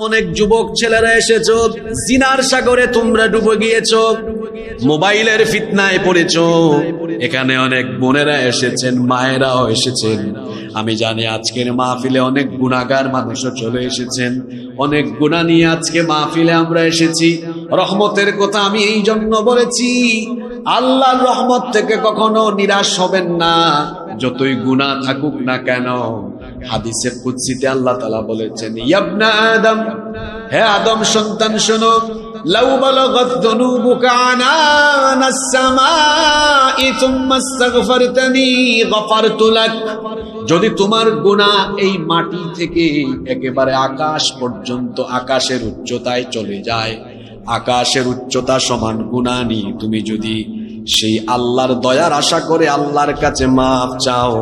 অনেক যুবক ছেলেরা এসেছো, জিনার সাগরে তোমরা ডুবে গিয়েছো, মোবাইলের ফিতনায় পড়েছো। এখানে অনেক বোনেরা এসেছেন, মায়েরাও এসেছেন। আমি জানি আজকের মাহফিলে অনেক গুনাহগার মানুষও চলে এসেছেন। অনেক গুনাহ নিয়ে আজকে মাহফিলে আমরা এসেছি। রহমতের কথা আমি এই জন্য বলেছি, আল্লাহর রহমত থেকে কখনো নিরাশ হবেন না, যতই গুনাহ থাকুক না কেন। হাদিসে কুদসিতে আল্লাহ তাআলা বলেছেন, ইয়া আদম, হে আদম সন্তান শোনো, লাউ বালাগাত যুনুবুকা আনানাস সামাই সুম্মা আস্তাগফারতানি গফারতু লাক। যদি তোমার গুনাহ এই মাটি থেকে একেবারে আকাশ পর্যন্ত, আকাশের উচ্চতায় চলে যায়, আকাশের উচ্চতা সমান গুনাহ নিয়ে তুমি যদি সেই আল্লাহর দয়ার আশা করে আল্লাহর কাছে মাফ চাও,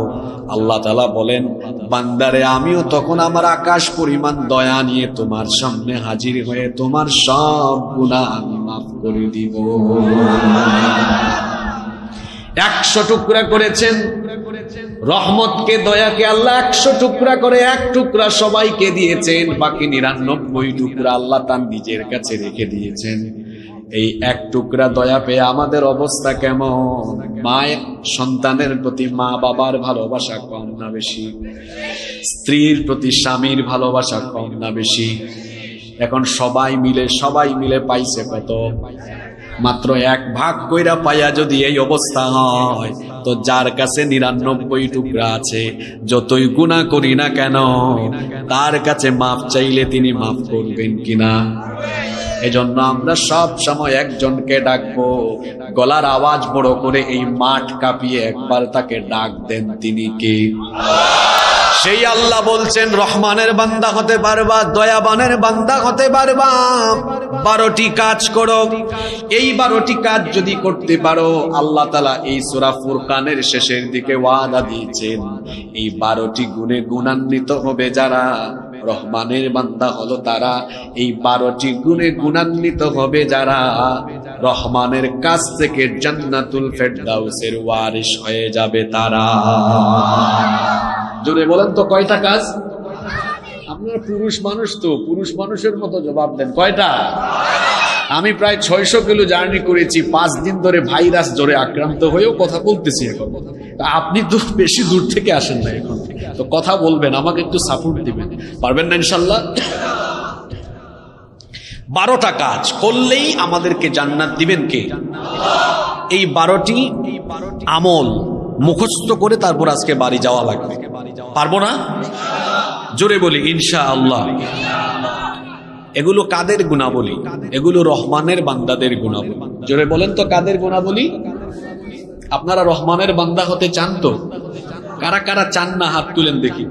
আল্লাহ তাআলা বলেন, বান্দারে আমিও তখন আমার আকাশ পরিমাণ দয়া নিয়ে তোমার সামনে হাজির হয়ে তোমার সব গুনাহ আমি মাফ করে দিব। 100 টুকরা করেছেন রহমতকে, দয়াকে আল্লাহ 100 টুকরা করে 1 টুকরা সবাইকে দিয়েছেন, বাকি 99 টুকরা আল্লাহ তার নিজের কাছে রেখে দিয়েছেন। এই 1 টুকরা দয়া পেয়ে আমাদের অবস্থা কেমন? মায়ের সন্তানের প্রতি মা বাবার ভালোবাসা কম না বেশি? স্ত্রীর প্রতি স্বামীর ভালোবাসা কম না বেশি? এখন সবাই মিলে পাইছে কত? মাত্র 1 ভাগ কইরা পাইয়া যদি এই অবস্থা হয়, তো যার কাছে 99 টুকরা আছে, যতই গুনাহ করি না কেন, তার কাছে মাফ চাইলে তিনি মাফ করবেন কিনা? এজন্য আমরা সব সময় একজনকে ডাকবো, গলার আওয়াজ বড় করে এই মাঠ কাঁপিয়ে একবার তাকে ডাক দেন, তিনি কে? সেই আল্লাহ বলছেন, রহমানের বান্দা হতে পারবা, দয়াবানের বান্দা হতে পারবা, 12টি কাজ করো। এই 12টি কাজ যদি করতে পারো, আল্লাহ তাআলা এই সূরা ফুরকানের শেষের দিকে ওয়াদা দিয়েছেন, এই 12টি গুণে গুণান্বিত হবে যারা রহমানের বান্দা হলো তারা, এই 12টি গুণে গুণান্বিত হবে যারা রহমানের কাছ থেকে জান্নাতুল ফেরদাউসের ওয়ারিস হয়ে যাবে তারা। জোরে বলেন তো কয়টা কাজ? আপনারা পুরুষ মানুষ তো, পুরুষ মানুষের মতো জবাব দেন, কয়টা? আমি প্রায় 600 কিলো জার্নি করেছি, 5 দিন ধরে ভাইরাস জ্বরে আক্রান্ত হয়েও কথা বলতেছি। এখন আপনি তো বেশি দূর থেকে আসেন না, এখন তো কথা বলবেন, আমাকে একটু সাপোর্ট দিবেন, পারবেন না ইনশাল্লাহ? 12টা কাজ করলেই আমাদেরকে জান্নাত দিবেন কে? এই 12টি আমল মুখস্থ করে তারপর আজকে বাড়ি যাওয়া লাগবে। পারবো না? জোরে বলি ইনশাআল্লাহ। এগুলো কাদের গুণাবলী? এগুলো রহমানের বান্দাদের গুণাবলী। জোরে বলেন তো কাদের গুণাবলী? আপনারা রহমানের বান্দা হতে চান তো? কারা কারা চান না হাত তুলেন দেখি।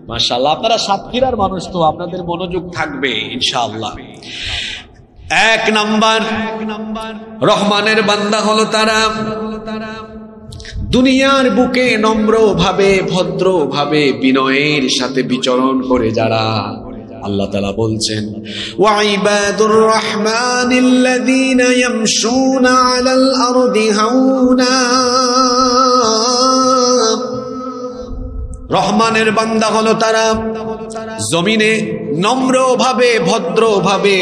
মাশাআল্লাহ, আপনারা সাতক্ষীরার মানুষ তো, আপনাদের মনোযোগ থাকবে ইনশাআল্লাহ। 1 নাম্বার রহমানের বান্দা হলো তারা দুনিয়ার বুকে নম্রভাবে, ভদ্রভাবে, বিনয়ের সাথে বিচরণ করে যারা। আল্লাহ তাআলা বলছেন, ওয়া ইবাদুর রহমানিল্লাযীনা ইয়ামশুনা আলাল আরদি হাওনা। রহমানের বান্দা হলো তারা জমিনে নম্রভাবে, ভদ্রভাবে,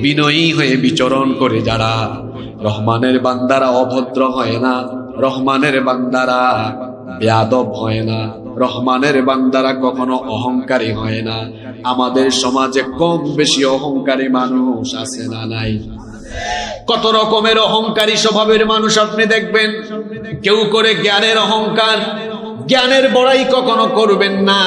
বিনয়ী হয়ে বিচরণ করে যারা। রহমানের বান্দারা অভদ্র হয় না, রহমানের বান্দারা বেয়াদব হয় না, রহমানের বান্দারা কখনো অহংকারী হয় না। আমাদের সমাজে কম বেশি অহংকারী মানুষ আছে না নাই? কত রকমের অহংকারী স্বভাবের মানুষ আপনি দেখবেন। কেউ করে জ্ঞানের অহংকার, জ্ঞানের বড়াই কখনো করবেন না,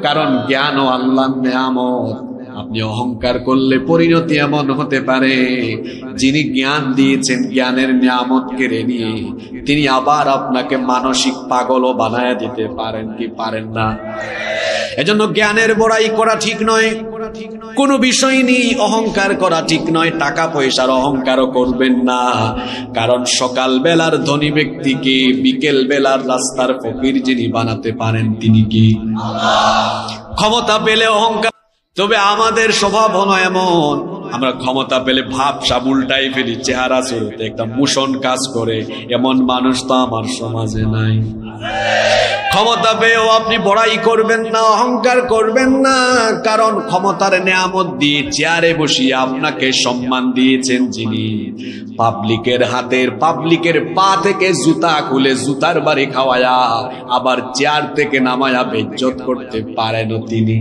কারণ জ্ঞান ও আল্লাহর নেয়ামত। আপনি অহংকার করলে পরিণতি এমন হতে পারে, যিনি জ্ঞান দিয়েছেন, জ্ঞানের নিয়ামত কেড়ে নিয়ে তিনি আবার আপনাকে মানসিক পাগলও বানায় দিতে পারেন কি পারেন না? এজন্য জ্ঞানের বড়াই করা ঠিক নয়, কোনো বিষয় নিয়ে অহংকার করা ঠিক নয়। টাকা পয়সার অহংকারও করবেন না, কারণ সকাল বেলার ধনী ব্যক্তিকে বিকেল বেলার রাস্তার ফকির যিনি বানাতে পারেন তিনি কি? ক্ষমতা পেলে অহংকার। তবে আমাদের স্বভাব হলো এমন, আমরা ক্ষমতা পেলে ভাব সাবুলটাই ফেলি, চেহারা চলতে একটা মুশন কাজ করে, এমন মানুষ তো আমার সমাজে নাই। ক্ষমতা পেয়েও আপনি বড়াই করবেন না, অহংকার করবেন না, কারণ ক্ষমতার নেয়ামত দিয়ে চেয়ারে বসিয়ে আপনাকে সম্মান দিয়েছেন যিনি, পাবলিকের হাতের পাবলিকের পা থেকে জুতা খুলে জুতার বাড়ি খাওয়ায়া আবার চেয়ার থেকে নামায়া বেইজ্জত করতে পারেন তিনি।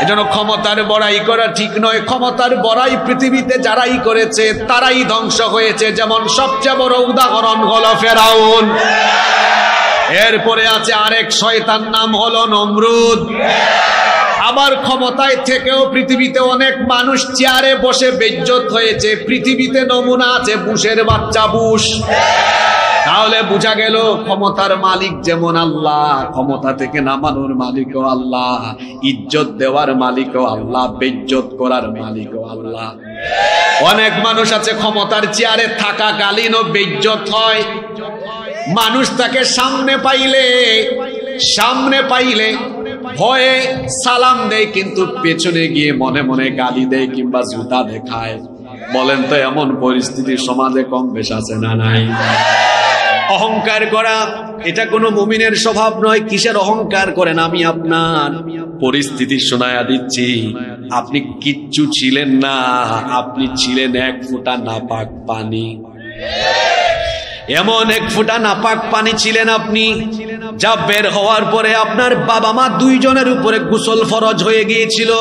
এজন্য ক্ষমতার বড়াই করা ঠিক নয়। ক্ষমতার বড়াই পৃথিবীতে যারাই করেছে তারাই ধ্বংস হয়েছে। যেমন সবচেয়ে বড় উদাহরণ হলো ফেরাউন, এরপরে আছে আরেক শয়তান, নাম হলো নমরুদ। আবার ক্ষমতায় থেকেও পৃথিবীতে অনেক মানুষ চেয়ারে বসে বেইজ্জত হয়েছে। পৃথিবীতে নমুনা আছে বুশের বাচ্চা বুশ। তাহলে বোঝা গেল ক্ষমতার মালিক যেমন আল্লাহ, ক্ষমতা থেকে নামানোর মালিকও আল্লাহ, ইজ্জত দেওয়ার মালিকও আল্লাহ, বেইজ্জত করার মালিকও আল্লাহ। অনেক মানুষ আছে ক্ষমতার চেয়ারে থাকাকালীনও বেইজ্জত হয়। মানুষ তাকে সামনে পাইলে ভয়ে সালাম দেয়, কিন্তু পেছনে গিয়ে মনে মনে গালি দেয় কিংবা জুতা দেখায়। বলেন তো এমন পরিস্থিতি সমাজে কম বেশ আছে না নাই? অহংকার করা এটা কোনো মুমিনের স্বভাব নয়। কিসের অহংকার করেন? আমি আপনার পরিস্থিতি শোনায়া দিচ্ছি। আপনি কিচ্ছু ছিলেন না, আপনি ছিলেন এক ফোঁটা নাপাক পানি। এমন এক ফোঁটা নাপাক পানি ছিলেন আপনি, যা বের হওয়ার পরে আপনার বাবা মা দুইজনের উপরে গোসল ফরজ হয়ে গিয়েছিল।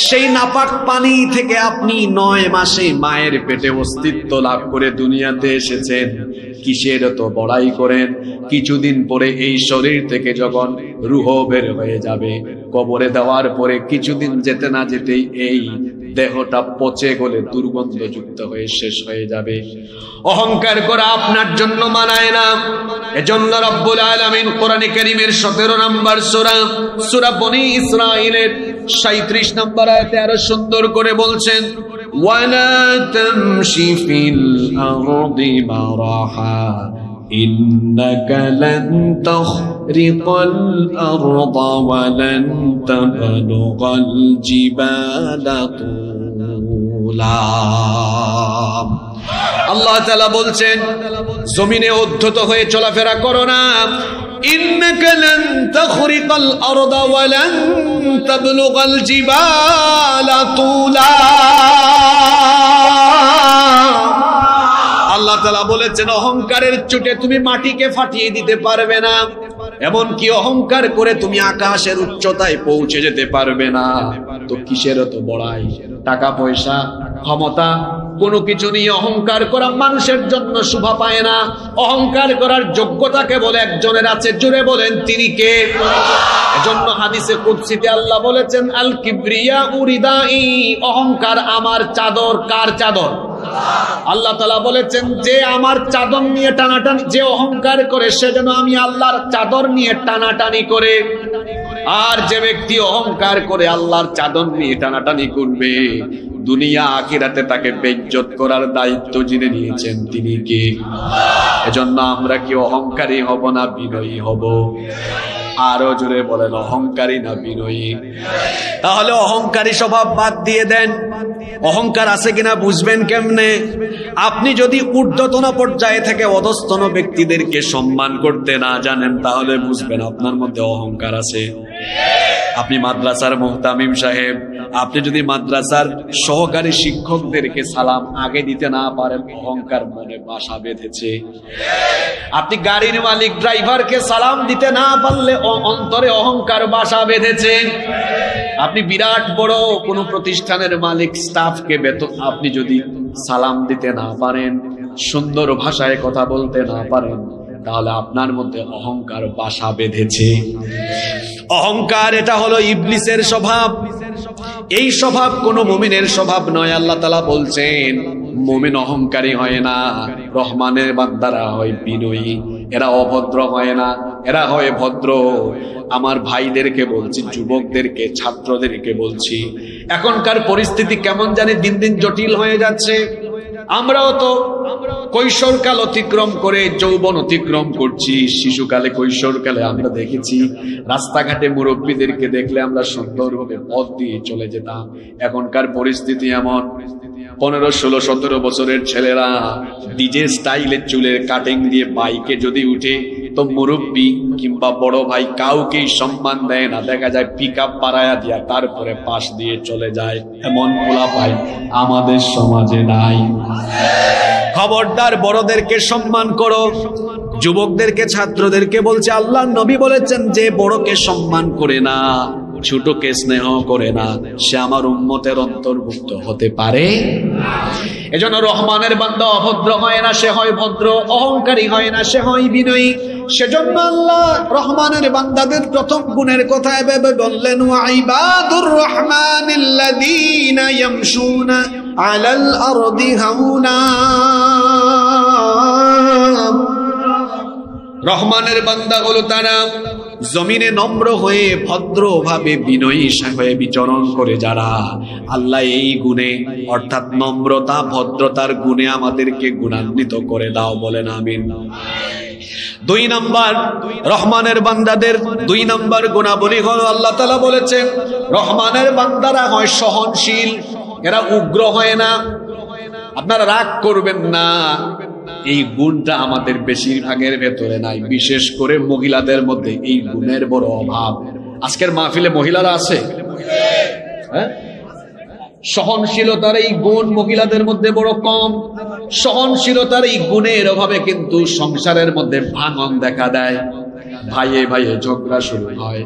সেই নাপাক পানি থেকে আপনি 9 মাসে মায়ের পেটে অস্তিত্ব লাভ করে দুনিয়াতে এসেছেন। কিসের তো বড়াই করেন? কিছুদিন পরে এই শরীর থেকে যখন রূহ বের হয়ে যাবে, কবরে দেওয়ার পরে কিছুদিন যেতে না যেতেই এই দেহটা পচে গলে দুর্গন্ধযুক্ত হয়ে শেষ হয়ে যাবে। অহংকার করা আপনার জন্য মানায় না। এজন্য রব্বুল আলামিন কোরআনে কারীমের 17 নম্বর সূরা বনী ইসরাঈলের 37 নম্বর আয়াতে আরো সুন্দর করে বলছেন, ওয়ালা তামশি ফিল আরদি মারাহা ইন্নাকা লান তাখরিকাল আরদা ওয়া লান তাবলুগাল জিবালা তুলা। আল্লাহ তাআলা বলছেন, জমিনে উদ্ধত হয়ে চলাফেরা করো না। ইন্নাকা লান তাখরিকাল আরদা ওয়া লান তাবলুগাল জিবালা তুলা। আল্লাহ তাআলা বলেছেন, অহংকারের চোটে তুমি মাটিকে ফাটিয়ে দিতে পারবে না, এমনকি অহংকার করে তুমি আকাশের উচ্চতায় পৌঁছে যেতে পারবে না। তো কিসের তো বড়াই? টাকা পয়সা ক্ষমতা কোনো কিছু নিয়ে অহংকার করা মানুষের জন্য শোভা পায় না। অহংকার করার যোগ্যতা কেবল একজনের আছে, জোরে বলেন তিনি কে? এজন্য হাদিসে কুদসিতে আল্লাহ বলেছেন, আল কিবরিয়া উরিদাই, অহংকার আমার চাদর। কার চাদর? আল্লাহ তাআলা বলেছেন, যে আমার চাদর নিয়ে টানাটানি, যে অহংকার করে সে যেন আমি আল্লাহর চাদর নিয়ে টানাটানি করে। আর যে ব্যক্তি অহংকার করে আল্লাহর চাদর নিয়ে টানাটানি করবে, দুনিয়া আখিরাতে তাকে বেইজ্জত করার দায়িত্ব যিনি নিয়েছেন তিনি কে? এজন্য আমরা কি অহংকারী হব না বিনয়ী হব? আরো জোরে বলেন, অহংকারী না বিনয়ী? তাহলে অহংকারী স্বভাব বাদ দিয়ে দেন। অহংকার আছে কিনা বুঝবেন কেমনে? আপনি যদি ঊর্ধ্বতন পর্যায়ে থেকে অধস্তন ব্যক্তিদেরকে সম্মান করতে না জানেন, তাহলে বুঝবেন আপনার মধ্যে অহংকার আছে। আপনি মাদ্রাসার মুহতামিম সাহেব, আপনি যদি মাদ্রাসার সহকারী শিক্ষকদেরকে সালাম আগে দিতে না পারেন, অহংকার মনে বাসা বেঁধেছে। আপনি গাড়ির মালিক ড্রাইভারকে সালাম দিতে না পারলে অন্তরে অহংকার বাসা বেঁধেছে। আপনি বিরাট বড় কোন প্রতিষ্ঠানের মালিক, স্টাফকে বেতন আপনি যদি সালাম দিতে না পারেন, সুন্দর ভাষায় কথা বলতে না পারেন, তাহলে আপনার মধ্যে অহংকার বাসা বেঁধেছে। অহংকার এটা হলো ইবলিসের স্বভাব। এই স্বভাব কোন মুমিনের স্বভাব নয়। আল্লাহ তাআলা বলছেন, মুমিন অহংকারী হয় না, রহমানের বান্দারা হয় বিনয়ী। এরা অভদ্র হয় না, এরা হয় ভদ্র। আমার ভাইদেরকে বলছি, যুবকদেরকে, ছাত্রদেরকে বলছি, এখনকার পরিস্থিতি কেমন জানি দিন দিন জটিল হয়ে যাচ্ছে। আমরাও তো কৈশোরকাল অতিক্রম করে যৌবন অতিক্রম করছি। শিশুকালে, কৈশোরকালে আমরা দেখেছি রাস্তাঘাটে মুরব্বীদেরকে দেখলে আমরা সুন্দরভাবে পথ দিয়ে চলে যেতাম। এখনকার পরিস্থিতি এমন, 15, 16, 17 বছরের ছেলেরা ডিজে স্টাইলে চুলের কাটিং দিয়ে বাইকে যদি উঠে তো মুরব্বী কিংবা বড় ভাই কাউকেই সম্মান দেয় না, দেখা যায় পিকআপ বাড়ায়া দিয়া তারপরে পাশ দিয়ে চলে যায়। এমন পোলাপাই আমাদের সমাজে নাই। খবরদার, বড়দেরকে সম্মান করো। যুবকদেরকে, ছাত্রদেরকে বলছে, আল্লাহর নবী বলেছেন যে বড়কে সম্মান করে না, ছোটকে স্নেহ করে না, সে আমার উম্মতের অন্তর্ভুক্ত হতে পারে। এজন্য রহমানের বান্দা অভদ্র হয় না, সে হয় ভদ্র। অহংকারী হয় না, সে হয় বিনয়ী। সেজন্য আল্লাহ রহমানের বান্দাদের প্রথম গুণের কথা এভাবে বললেন, ওয়া ইবাদুর রহমানিল্লাযীনা ইয়ামশুনা আলাল আরদি হাওনা। রহমানের বান্দাগুলো তারা জমিনে নম্র হয়ে ভদ্রভাবে বিনয়ী হয়ে বিচরণ করে যারা। আল্লাহ এই গুণে অর্থাৎ নম্রতা ভদ্রতার গুণে আমাদেরকে গুণান্বিত করে দাও, বলেন আমিন। 2 নাম্বার রহমানের বান্দাদের 2 নাম্বার গুণাবলী হলো, আল্লাহ তাআলা বলেছেন রহমানের বান্দারা হয় সহনশীল, এরা উগ্র হয় না। আপনারা রাগ করবেন না, এই গুণটা আমাদের বেশিরভাগের ভেতরে নাই, বিশেষ করে মহিলাদের মধ্যে এই গুণের বড় অভাব। আজকের মাহফিলে মহিলারা আছে, হ্যাঁ? সহনশীলতার এই গুণ মহিলাদের মধ্যে বড় কম। সহনশীলতার এই গুণের অভাবে কিন্তু সংসারের মধ্যে ভাঙন দেখা দেয়, ভাইয়ে ভাইয়ে ঝগড়া শুরু হয়।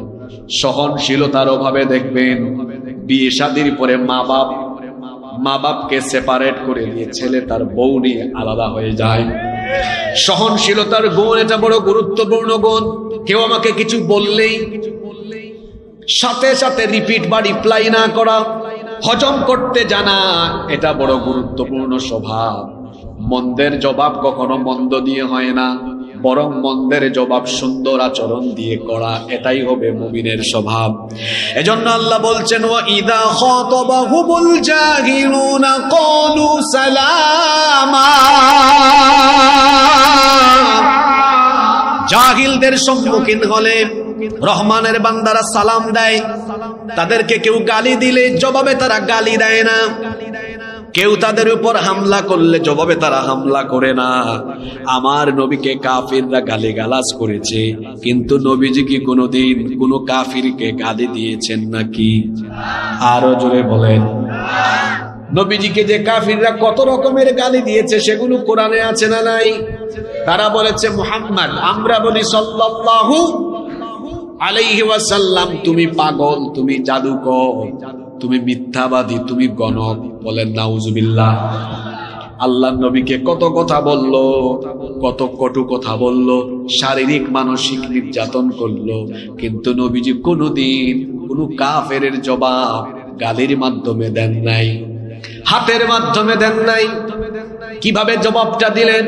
সহনশীলতার অভাবে দেখবেন বিয়ে শাদীর পরে মা বাপকে সেপারেট করে দিয়ে ছেলে তার বউ নিয়ে আলাদা হয়ে যায়। সহনশীলতার গুণ এটা বড় গুরুত্বপূর্ণ গুণ। কেউ আমাকে কিছু বললেই সাথে সাথে রিপিট বা রিপ্লাই না করা, হজম করতে জানা, এটা বড় গুরুত্বপূর্ণ স্বভাব। মন্দের জবাব কখনো মন্দ দিয়ে হয় না, বরং মন্দের জবাব সুন্দর আচরণ দিয়ে করা, এটাই হবে মুমিনের স্বভাব। এজন্য আল্লাহ বলছেন, ওয়া ইযা খাতাবাহুমুল জাহিলুনা ক্বালু সালামা। জাহিলদের সম্মুখীন হলে রহমানের বান্দারা সালাম দেয়। তাদেরকে কেউ গালি দিলে জবাবে তারা গালি দেয় না, কেউ তাদের উপর হামলা করলে জবাবে তারা হামলা করে না। আমার নবীকে কাফিররা গালিগালাজ করেছে, কিন্তু নবীজি কি কোনোদিন কোনো কাফিরকে গালি দিয়েছেন নাকি? আরো জোরে বলেন। নবীজিকে যে কাফিররা কত রকমের গালি দিয়েছে সেগুলো কোরআনে আছে না নাই? তারা বলেছে মুহাম্মদ, আমরা বলি সাল্লাল্লাহু আলাইহি ওয়াসাল্লাম তুমি পাগল, তুমি জাদুকর, তুমি মিথ্যাবাদী, তুমি গণক। বলেন নাউজুবিল্লাহ। আল্লাহর নবীকে কত কথা বলল, কত কটু কথা বলল, শারীরিক মানসিক নির্যাতন করলো, কিন্তু নবীজি কোনোদিন কোনো কাফেরের জবাব গালির মাধ্যমে দেন নাই, হাতের মাধ্যমে দেন নাই। কিভাবে জবাবটা দিলেন?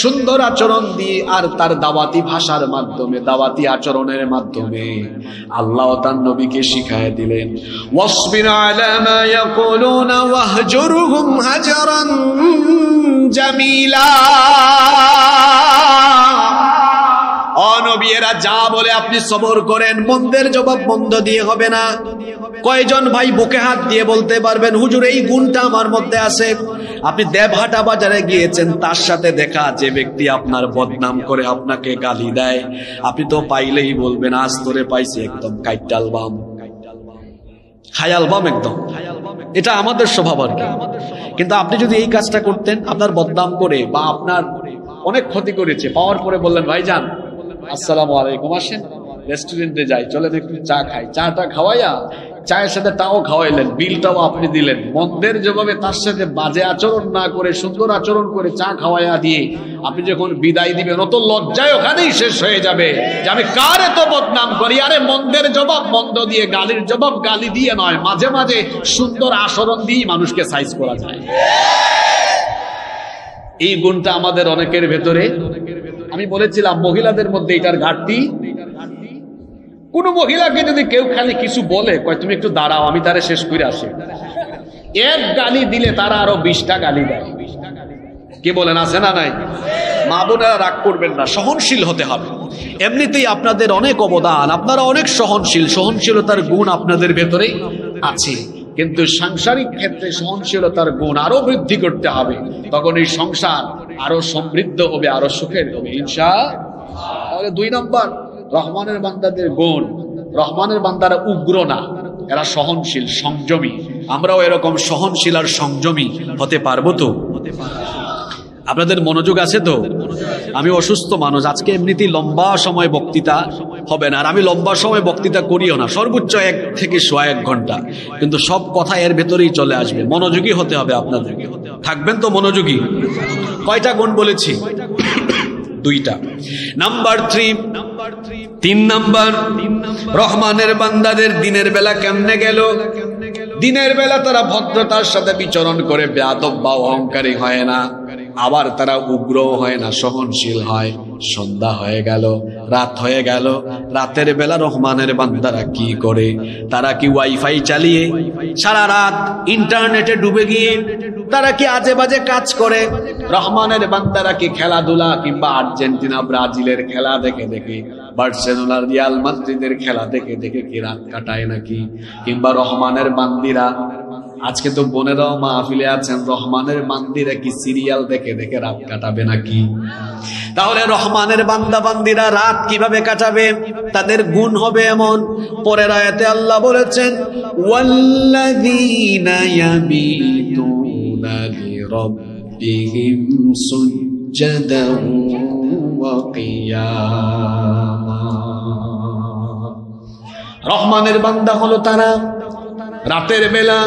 সুন্দর আচরণ দিয়ে আর তার দাওয়াতি ভাষার মাধ্যমে, দাওয়াতি আচরণের মাধ্যমে আল্লাহ তার নবীকে শিখায় দিলেন, ওয়াসবির আলা মা ইয়াকুলুনা ওয়াহজুরহুম হাজরান জামিলা। নবী এরা যা বলে আপনি সবর করেন, মন্দের জবাব মন্দ দিয়ে হবে না। কয়জন ভাই বুকে হাত দিয়ে বলতে পারবেন, হুজুর এই গুণটা আমার মধ্যে আছে? আপনি দেবহাটা বাজারে গিয়েছেন, তার সাথে দেখা যে ব্যক্তি আপনার বদনাম করে আপনাকে গালি দেয়, আপনি তো পাইলেই বলবেন আজ তোরে পাইছি একদম কাইটাল বাম, খায়াল বাম একদম। এটা আমাদের স্বভাব আর কি। কিন্তু আপনি যদি এই কাজটা করতেন, আপনার বদনাম করে বা আপনার অনেক ক্ষতি করেছে, পাওয়ার পরে বললেন ভাইজান আসসালামু আলাইকুম, আসেন রেস্টুরেন্টে যাই, চলেন একটু চা খাই, চাটা খাওয়াইয়া চায়ের সাথে তাও খাওয়াইলেন, বিলটাও আপনি দিলেন, মন্দের জবাবে তার সাথে বাজে আচরণ না করে সুন্দর আচরণ করে চা খাওয়াইয়া দিয়ে আপনি যখন বিদায় দিবেন, অত লজ্জায় ওখানেই শেষ হয়ে যাবে যে আমি কার এত বদনাম করি। আরে মন্দের জবাব মন্দ দিয়ে, গালির জবাব গালি দিয়ে নয়, মাঝে মাঝে সুন্দর আচরণ দিয়ে মানুষকে সাইজ করা যায়। এই গুণটা আমাদের অনেকের ভেতরে। আমি বলেছিলাম মহিলাদের মধ্যে এটার ঘাটতি। কোন মহিলাকে যদি কেউ খালি কিছু বলে, কয় তুমি একটু দাঁড়াও আমি তারে শেষ করে আসি, এক গালি দিলে তারা আরো 20টা গালি দেয়। কে বলেন আছে না নাই? মা বোনেরা রাগ করবেন না, সহনশীল হতে হবে। এমনিতেই আপনাদের অনেক অবদান, আপনারা অনেক সহনশীল, সহনশীলতার গুণ আপনাদের ভেতরে আছে, কিন্তু সাংসারিক ক্ষেত্রে সহনশীলতার গুণ আরো বৃদ্ধি করতে হবে। তখন এই সংসার আরো সমৃদ্ধ হবে, আরো সুখের হবে ইনশাআল্লাহ। তাহলে 2 নম্বর রহমানের বান্দাদের গুণ, রহমানের বান্দারা উগ্র না, এরা সহনশীল, সংযমী। আমরাও এরকম সহনশীল আর সংযমী হতে পারবো তো? আপনাদের মনোযোগ আছে তো? আমি অসুস্থ মানুষ, আজকে এমনিতেই লম্বা সময় বক্তৃতা হবে না, আর আমি লম্বা সময় বক্তৃতা করিও না, সর্বোচ্চ 1 থেকে 1.5 ঘন্টা, কিন্তু সব কথা এর ভেতরেই চলে আসবে। মনোযোগী হতে হবে আপনাদের, থাকবেন তো মনোযোগী? কয়টা গুণ বলেছি? 2টা। নাম্বার 3 নাম্বার, রহমানের বান্দাদের দিনের বেলা কেমনে গেল? দিনের বেলা তারা ভদ্রতার সাথে বিচরণ করে, বেয়াদব বা অহংকারী হয় না, আবার তারা উগ্র হয় না, সহনশীল হয়। সন্ধ্যা হয়ে গেল, রাত হয়ে গেল, রাতের বেলা রহমানের বান্দারা কি করে? তারা কি ওয়াইফাই চালিয়ে সারা রাত ইন্টারনেটে ডুবে গিয়ে তারা কি আজে বাজে কাজ করে? রহমানের বান্দারা কি খেলাধুলা কিংবা আর্জেন্টিনা ব্রাজিলের খেলা দেখে দেখে, বার্সেলোনা রিয়াল মাদ্রিদের খেলা দেখে দেখে কি রাত কাটায় নাকি? কিংবা রহমানের বান্দিরা, আজকে তো বোনেরাও মাহফিলে আছেন, রহমানের বান্দিরা কি সিরিয়াল দেখে দেখে রাত কাটাবে নাকি? তাহলে রহমানের বান্দা বান্দিরা রাত কিভাবে কাটাবে? তাদের গুণ হবে এমন। পরের আয়াতে আল্লাহ বলেছেন, ওয়াল্লাযীনা ইয়াবিতুনা লিরাব্বিহিম সুজ্জাদান ওয়া কিয়ামা। রহমানের বান্দা হলো তারা রাতের বেলা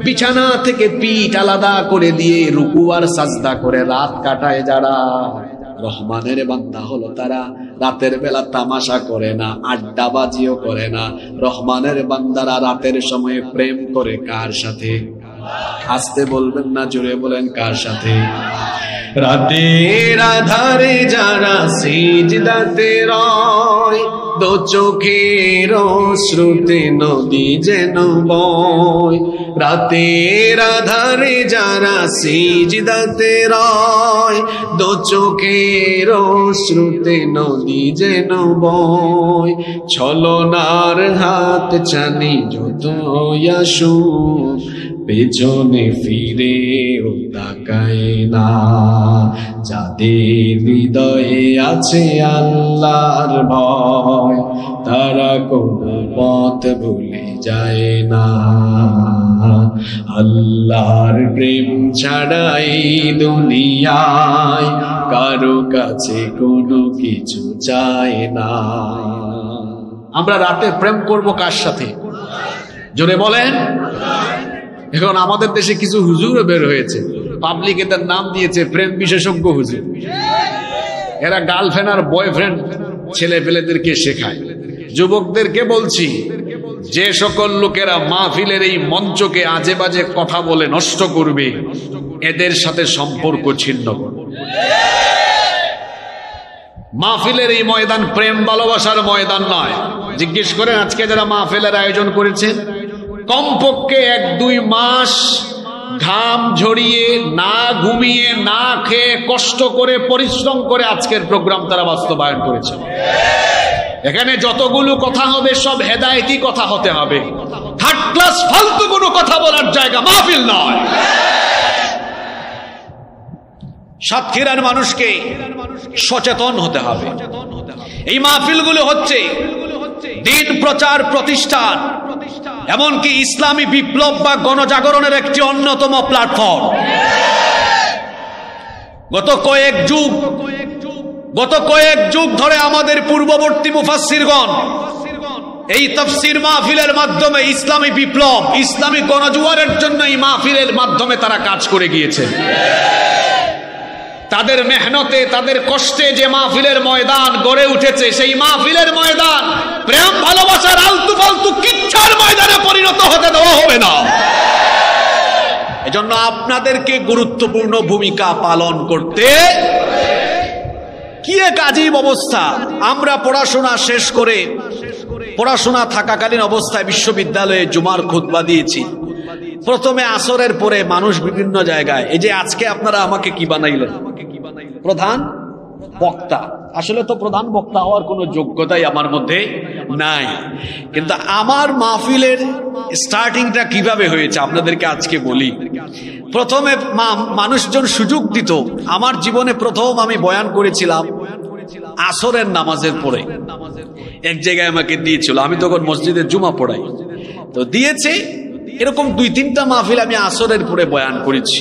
বিছানা থেকে পিঠ আলাদা করে দিয়ে রুকু আর সাজদা করে রাত কাটায় যারা। রহমানের বান্দা হলো তারা রাতের বেলা তামাশা করে না, আড্ডাবাজিও করে না। রহমানের বান্দারা রাতের সময় প্রেম করে কার সাথে? আস্তে বলবেন না, জোরে বলেন, কার সাথে? রাতের আধারে যারা সিজদাতে রয়, দো চোখের শ্রুতে নদী যেন বয়। রাতের আধারে যারা সিজদাতে রয়, দো চোখের শ্রুতে নদী যেন বয়। ছলনার হাত ছানি যত আসুক, পেছনে ফিরে ও তাকায় না। যাদের হৃদয়ে আছে আল্লাহর ভয়, তারা কোনো পথ ভুলে যায় না। আল্লাহর প্রেম ছাড়াই দুনিয়ায় কারো কাছে কোনো কিছু চায় না। আমরা রাতে প্রেম করব কার সাথে? জোরে বলেন। এখন আমাদের দেশে কিছু হুজুরও বের হয়েছে, পাবলিক এদের নাম দিয়েছে প্রেম বিশেষজ্ঞ হুজুর। এরা গার্লফ্রেন্ড আর বয়ফ্রেন্ড ছেলে পেলেদেরকে শেখায়। যুবকদেরকে বলছি, যে সকল লোকেরা মাহফিলের এই মঞ্চকে আজে বাজে কথা বলে নষ্ট করবে, এদের সাথে সম্পর্ক ছিন্ন করবে। মাহফিলের এই ময়দান প্রেম ভালোবাসার ময়দান নয়। জিজ্ঞেস করেন আজকে যারা মাহফিলের আয়োজন করেছেন, কমপক্ষে 1-2 মাস ঘাম ঝরিয়ে, না ঘুমিয়ে, না খেয়ে, কষ্ট করে, পরিশ্রম করে আজকের প্রোগ্রাম তারা বাস্তবায়ন করেছে। এখানে যতগুলো কথা হবে সব হেদায়েতি কথা হতে হবে। থার্ড ক্লাস ফালতু কোনো কথা বলার জায়গা মাহফিল নয়। সাতক্ষীরার মানুষকে সচেতন হতে হবে। এই মাহফিলগুলো হচ্ছে দিন প্রচার প্রতিষ্ঠান, এমনকি ইসলামী বিপ্লব বা গণজাগরণের একটি অন্যতম প্ল্যাটফর্ম। গত কয়েক যুগ ধরে আমাদের পূর্ববর্তী মুফাসসিরগণ এই তাফসীর মাহফিলের মাধ্যমে ইসলামী বিপ্লব, ইসলামী গণজোয়ারের জন্য এই মাহফিলের মাধ্যমে তারা কাজ করে গিয়েছে। তাদের মেহনতে, তাদের কষ্টে যে মাহফিলের ময়দান গড়ে উঠেছে, সেই মাহফিলের ময়দান প্রেম ভালোবাসার আলতু ফালতু কিচ্ছার ময়দানে পরিণত হতে দেওয়া হবে না। এজন্য আপনাদেরকে গুরুত্বপূর্ণ ভূমিকা পালন করতে। কি এক আজীব অবস্থা! আমরা পড়াশোনা শেষ করে, পড়াশোনা থাকাকালীন অবস্থায় বিশ্ববিদ্যালয়ে জুমার খুতবা দিয়েছি। প্রথমে আসরের পরে মানুষ বিভিন্ন জায়গায়, এই যে আজকে আপনারা আমাকে কি বানাইলেন? প্রধান বক্তা। আসলে তো প্রধান বক্তা হওয়ার কোনো যোগ্যতাই আমার মধ্যে নাই, কিন্তু আমার মাহফিলের স্টার্টিংটা কিভাবে হয়েছে আপনাদেরকে আজকে বলি। প্রথমে মানুষজন সুযোগ দিত। আমার জীবনে প্রথম আমি বয়ান করেছিলাম আসরের নামাজের পরে এক জায়গায় আমাকে দিয়েছিল, আমি তখন মসজিদে জুমা পড়াই, তো দিয়েছে এরকম 2-3টা মাহফিল আমি আসরের পরে বয়ান করেছি।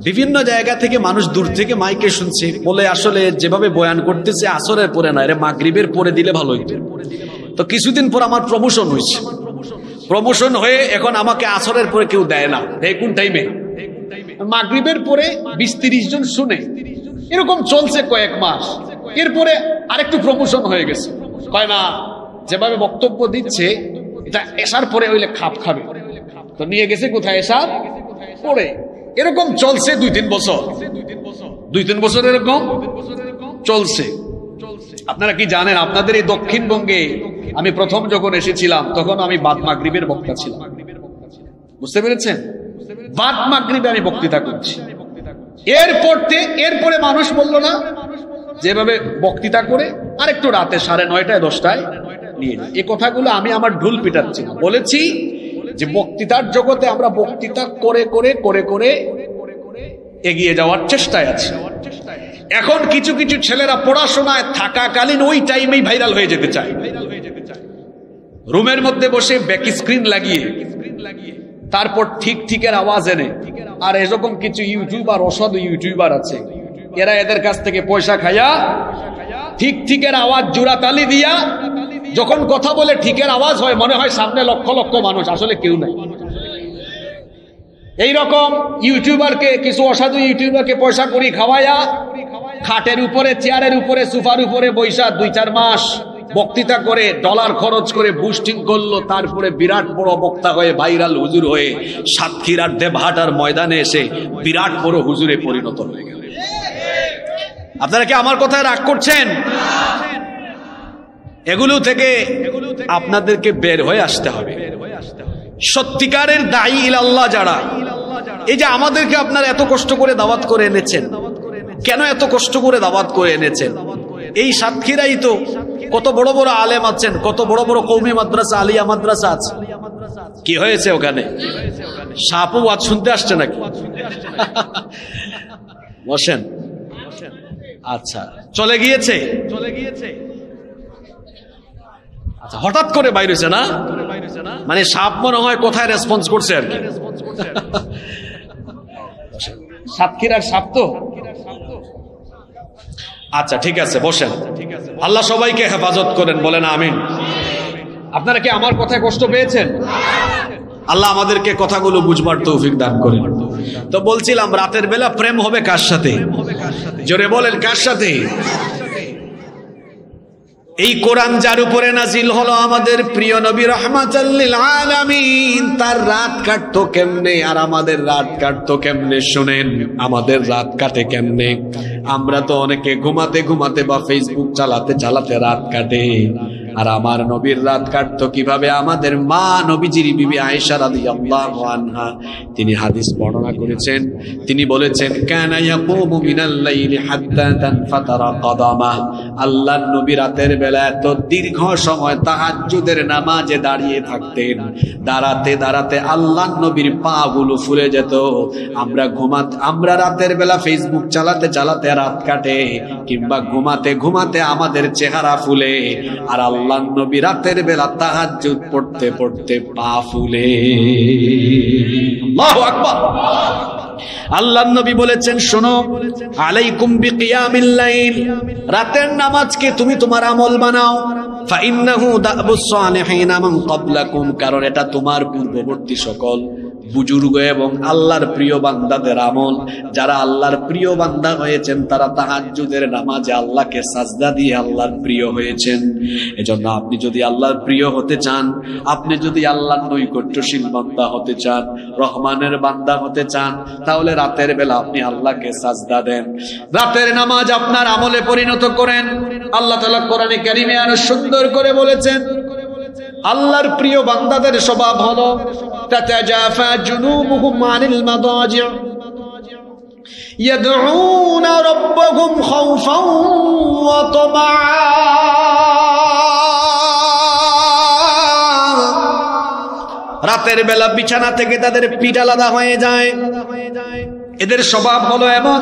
বিভিন্ন জায়গা থেকে মানুষ দূর থেকে মাইকে শুনছে, বলে আসলে যেভাবে বয়ান করতেছে আসরের পরে না, এর মাগরিবের পরে দিলে ভালো হইতো। তো কিছুদিন পর আমার প্রমোশন হয়েছে, প্রমোশন হয়ে এখন আমাকে আসরের পরে কেউ দেয় না, দেয় কোন টাইমে? মাগরিবের পরে 20-30 জন শুনে, এরকম চলছে কয়েক মাস। এরপরে আরেকটু প্রমোশন হয়ে গেছে, কয় না যেভাবে বক্তব্য দিচ্ছে এটা এশার পরে হইলে খাপ খাবে, তো নিয়ে গেছে কোথায়? এশার পরে। এরকম চলছে 2-3 বছর, 2-3 বছর এরকম চলছে। আপনারা কি জানেন, আপনাদের এই দক্ষিণবঙ্গে আমি প্রথম যখন এসেছিলাম তখন আমি বাদ মাগরিবের বক্তা ছিলাম, বুঝতে পেরেছেন? বাদ মাগরিবে আমি বক্তৃতা করছি। এরপরে মানুষ বলল না, যেভাবে বক্তৃতা করে আরেকটু রাতে 9:30 10টায় নিয়ে যায়। এই কথাগুলো আমি আমার ঢুল পিটাচ্ছি না, বলেছি যে বক্তৃতার জগতে আমরা বক্তৃতা করে করে করে করে এগিয়ে যাওয়ার চেষ্টায় আছি। এখন কিছু কিছু ছেলেরা পড়াশোনায় থাকাকালীন ওই টাইমেই ভাইরাল হয়ে যেতে চায়, রুমের মধ্যে বসে ব্যাক স্ক্রিন লাগিয়ে তারপর ঠিকের আওয়াজ এনে। আর এরকম কিছু ইউটিউবার, অসাধু ইউটিউবার আছে, এরা এদের কাছ থেকে পয়সা খাইয়া ঠিকের আওয়াজ জোড়াতালি দিয়া যখন কথা বলে ঠিকের আওয়াজ হয়, মনে হয় সামনে লক্ষ লক্ষ মানুষ, আসলে কেউ নাই। এইরকম ইউটিউবারকে, কিছু অসাধু ইউটিউবারকে পয়সা করি খাওয়াইয়া খাটের উপরে, চেয়ারের উপরে, সোফার উপরে বৈশা 2-4 মাস বক্তৃতা করে ডলার খরচ করে বুস্টিং করলো, তারপরে বিরাট বড় বক্তা হয়ে ভাইরাল হুজুর হয়ে সাতক্ষীরার দেবহাটার ময়দানে এসে বিরাট বড় হুজুরে পরিণত হয়ে গেল। আপনারা কি আমার কথায় রাগ করছেন? এগুলো থেকে আপনাদেরকে বের হয়ে আসতে হবে। সত্যিকারের দায়ী ইলাল্লাহ যারা, এই যে আমাদেরকে আপনারা এত কষ্ট করে দাওয়াত করে এনেছেন, কেন এত কষ্ট করে দাওয়াত করে এনেছেন? এই সাতক্ষীরাই তো কত বড় বড় আলেম আছেন, কত বড় বড় কওমি মাদ্রাসা, আলিয়া মাদ্রাসা আছে। কি হয়েছে ওখানে? সাপও ওয়াজ শুনতে আসছে নাকি? বসেন। আচ্ছা, চলে গিয়েছে। আচ্ছা, হঠাৎ করে বাইরে হয়েছে না, মানে সাপ মনে হয় কোথায় রেসপন্স করছে আর কি। সাতক্ষীরার সাপ তো। আচ্ছা, ঠিক আছে, বসেন। আল্লাহ সবাইকে হেফাজত করেন, বলেন আমিন। আপনারা কি আমার কথায় কষ্ট পেয়েছেন? আল্লাহ আমাদেরকে কথাগুলো বুঝবার তৌফিক দান করেন। তো বলছিলাম, রাতের বেলা প্রেম হবে কার সাথে? জোরে বলেন, কার সাথে? এই কোরআন যার উপরে নাজিল হলো, আমাদের প্রিয় নবী রাহমাতাল লিল আলামিন, তার রাত কাটতো কেমনে আর আমাদের রাত কাটতো কেমনে? শুনেন, আমাদের রাত কাটে কেমনে? আমরা তো অনেকে ঘুমাতে ঘুমাতে বা ফেসবুক চালাতে চালাতে রাত কাটে, আর আমার নবীর রাত কাটতো কিভাবে? আমাদের মা নবীজির বিবি আয়েশা রাদিয়াল্লাহু আনহা, তিনি হাদিস বর্ণনা করেছেন, তিনি বলেছেন, কানা ইয়াকুমু মিনাল লাইলি হাত্তা তানফাতারা কদামা। আল্লাহর নবী রাতের বেলা এত দীর্ঘ সময় তাহাজ্জুদের নামাজে দাঁড়িয়ে থাকতেন, দাঁড়াতে দাঁড়াতে আল্লাহর নবীর পা গুলো ফুলে যেত। আমরা রাতের বেলা ফেসবুক চালাতে চালাতে রাত কাটে, কিংবা ঘুমাতে ঘুমাতে আমাদের চেহারা ফুলে, আর আল্লাহর নবী রাতের বেলা তাহাজ্জুদ পড়তে পড়তে পা ফুলে। আল্লাহু আকবার। আল্লাহর নবী বলেছেন, শোনো, আলাইকুম বিকিয়ামিল লাইল, রাতের নামাজকে তুমি তোমার আমল বানাও। ফাইন্নাহু দাবুস সালিহিন মান ক্বাবলাকুম, কারণ এটা তোমার পূর্ববর্তী সকল বুজুর্গ এবং আল্লাহর প্রিয় বান্দাদের আমল। যারা আল্লাহর প্রিয় বান্দা হয়েছেন, তারা তাহাজ্জুদের নামাজে আল্লাহকে সাজদা দিয়ে আল্লাহর প্রিয় হয়েছেন। এজন্য আপনি যদি আল্লাহর প্রিয় হতে চান, আপনি যদি আল্লাহর নৈকট্যশীল বান্দা হতে চান, রহমানের বান্দা হতে চান, তাহলে রাতের বেলা আপনি আল্লাহকে সাজদা দেন, রাতের নামাজ আপনার আমলে পরিণত করেন। আল্লাহ তাআলা কোরআনে কারীমে আরো সুন্দর করে বলেছেন, আল্লাহর প্রিয় বান্দাদের স্বভাব হলো তাতাজাফা জুনুবুহুম আনিল মাদাজি' ইয়াদউনা রাব্বাহুম খাওফান ওয়া তামাআ। রাতের বেলা বিছানা থেকে তাদের পিঠ আলাদা হয়ে যায়। এদের স্বভাব হলো এমন,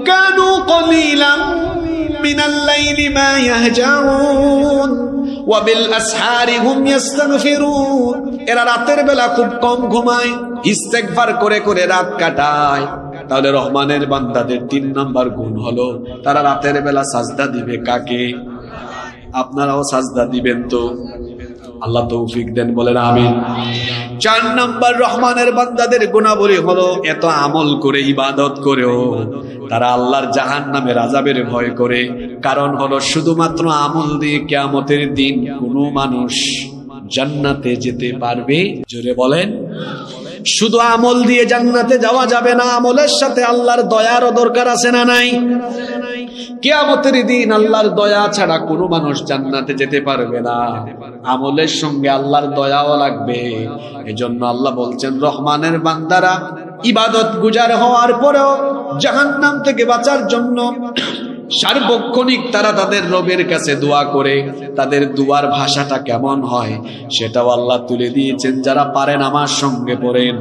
কানু কলিলাম মিনাল লাইলি মা ইয়াহজাউন ওয়া বিল আসহারি হুম ইস্তাগফিরুন। এরা রাতের বেলা খুব কম ঘুমায়, ইস্তেগফার করে করে রাত কাটায়। তাহলে রহমানের বান্দাদের 3 নাম্বার গুণ হলো তারা রাতের বেলা সাজদা দিবে কাকে? আপনারাও সাজদা দিবেন তো? আল্লাহ তৌফিক দেন, বলেন আমিন। 4 নাম্বার রহমানের বান্দাদের গুণাবলী হলো এত আমল করে ইবাদত করেও তারা আল্লাহর জাহান্নামের আযাবের ভয় করে। কারণ হলো শুধুমাত্র আমল দিয়ে কিয়ামতের দিন কোনো মানুষ জান্নাতে যেতে পারবে? জোরে বলেন। শুধু আমল দিয়ে জান্নাতে যাওয়া যাবে না, আমলের সাথে আল্লাহর দয়ারও দরকার আছে না নাই? কিয়ামতের দিন আল্লাহর দয়া ছাড়া কোনো মানুষ জান্নাতে যেতে পারবে না, আমলের সঙ্গে আল্লাহর দয়াও লাগবে। এজন্য আল্লাহ বলছেন রহমানের বান্দারা ইবাদত গুজার হওয়ার পরেও জাহান্নাম থেকে বাঁচার জন্য সার্বক্ষণিক তারা তাদের রবের কাছে দোয়া করে। তাদের দুয়ার ভাষাটা কেমন হয় সেটাও আল্লাহ তুলে দিয়েছেন। যারা পারেন আমার সঙ্গে পড়েন,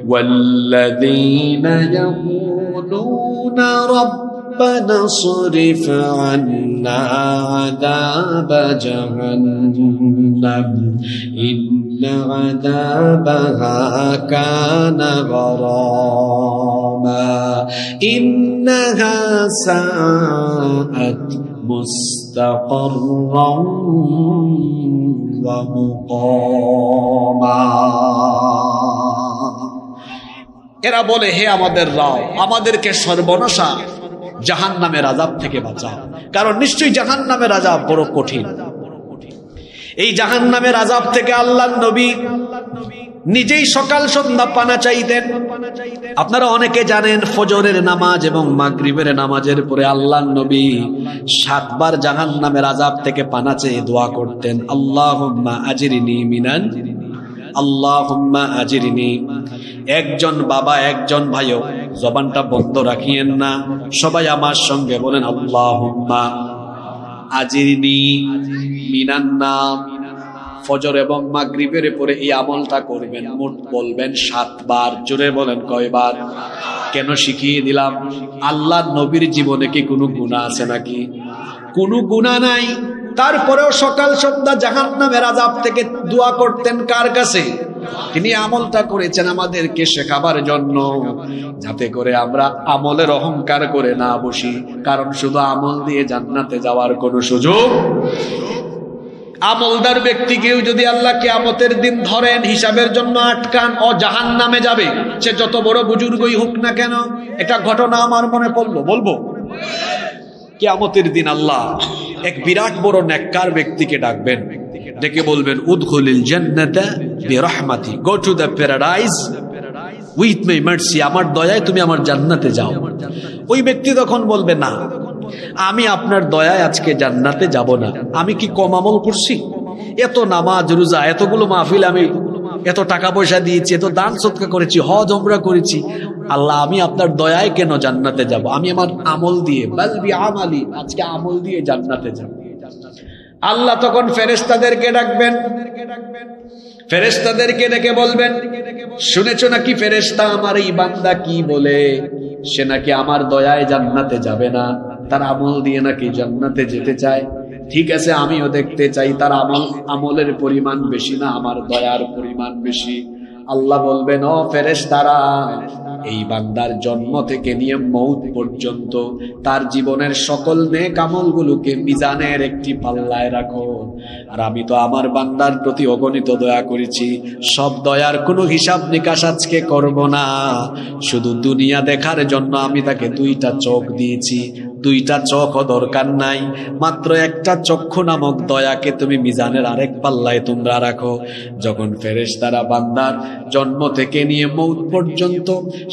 ওয়াল্লাযীনা ইয়াকুলুনা রাব্বানা সরিফ আন্না আযাবা জাহান্নাম ইন্না আযাবাহা কানা গরামা ইন্নাহা সাআত মুস্তাকাররান ওয়া মুকামা। এরা বলে, হে আমাদের রব, আমাদেরকে সর্বনাশা জাহান্নামের আযাব থেকে বাঁচাও। কারণ নিশ্চয়ই জাহান্নামের আযাব বড় কঠিন। এই জাহান্নামের আযাব থেকে আল্লাহর নবী নিজেই সকাল সন্ধ্যা পানা চাইতেন। আপনারা অনেকে জানেন ফজরের নামাজ এবং মাগরিবের নামাজের পরে আল্লাহর নবী 7 বার জাহান্নামের আযাব থেকে পানা চেয়ে দোয়া করতেন, আল্লাহুম্মা আজিরনি মিনান, আল্লাহুম্মা আজিরনি। একজন বাবা একজন ভাইও জবানটা বন্ধ রাখিয়েন না, সবাই আমার সঙ্গে বলেন আল্লাহুম্মা আজিরনি মিনান নার। ফজর এবং মাগরিবের পরে এই আমলটা করবেন, মোট বলবেন 7 বার। জোরে বলেন কয়বার? কেন শিখিয়ে দিলাম? আল্লাহর নবীর জীবনে কি কোনো গুনাহ আছে নাকি? কোনো গুনাহ নাই, তারপরেও সকাল সন্ধ্যা জাহান্নামের আযাব থেকে দোয়া করতেন। কার কাছে? তিনি আমলটা করেছেন আমাদেরকে শেখাবার জন্য, যাতে করে আমরা আমলের অহংকার করে না বসি। কারণ শুধু আমল দিয়ে জান্নাতে যাওয়ার কোনো সুযোগ। আমলদার ব্যক্তিকেও যদি আল্লাহ কিয়ামতের দিন ধরেন, হিসাবের জন্য আটকান, ও জাহান্নামে যাবে, সে যত বড় বুজুর্গই হোক না কেন। একটা ঘটনা আমার মনে পড়লো, বলবো। কিয়ামতের দিন আল্লাহ এক বিরাট বড় নেককার ব্যক্তিকে ডাকবেন, ডেকে বলবেন, উদখুলিল জান্নাতা বিরহমাতি, go to the paradise with my mercy, আমার দয়ায় তুমি আমার জান্নাতে যাও। ওই ব্যক্তি তখন বলবে, না, আমি আপনার দয়ায় আজকে জান্নাতে যাব না। আমি কি কম আমল করছি? এত নামাজ রোজা, এতগুলো মাহফিল, আমি এত টাকা পয়সা দিয়েছি, এত দান সদকা করেছি, হজ উমরা করেছি, আল্লাহ আমি আপনার দয়ায় কেন জান্নাতে যাব? আমি আমার আমল দিয়ে, বাল বিআমালি, আজকে আমল দিয়ে জান্নাতে যাব। আল্লাহ তখন ফেরেশতাদেরকে ডাকবেন, ফেরেশতাদেরকে ডেকে বলবেন, শুনেছো নাকি ফেরেশতা, আমার এই বান্দা কি বলে? সে নাকি আমার দয়ায় জান্নাতে যাবে না, তার আমল দিয়ে নাকি জান্নাতে যেতে চায়। ঠিক আছে, আমিও দেখতে চাই তার আমলের পরিমাণ বেশি না আমার দয়ার পরিমাণ বেশি। আল্লাহ বলবেন, ও ফেরেশতারা, এই বান্দার জন্ম থেকে নিয়ে মৌত পর্যন্ত তার জীবনের সকল নেক আমলগুলোকে মিজানের একটি পাল্লায় রাখো। আর আমি তো আমার বান্দার প্রতি অগণিত দয়া করেছি, সব দয়ার কোনো হিসাব নিকাশ আজকে করব না। শুধু দুনিয়া দেখার জন্য আমি তাকে 2টা চোখ দিয়েছি, 2টা চোখও দরকার নাই, মাত্র একটা চক্ষু নামক দয়াকে তুমি মিজানের আরেক পাল্লায় তোমরা রাখো। যখন ফেরেশতারা বান্দার জন্ম থেকে নিয়ে মৌত পর্যন্ত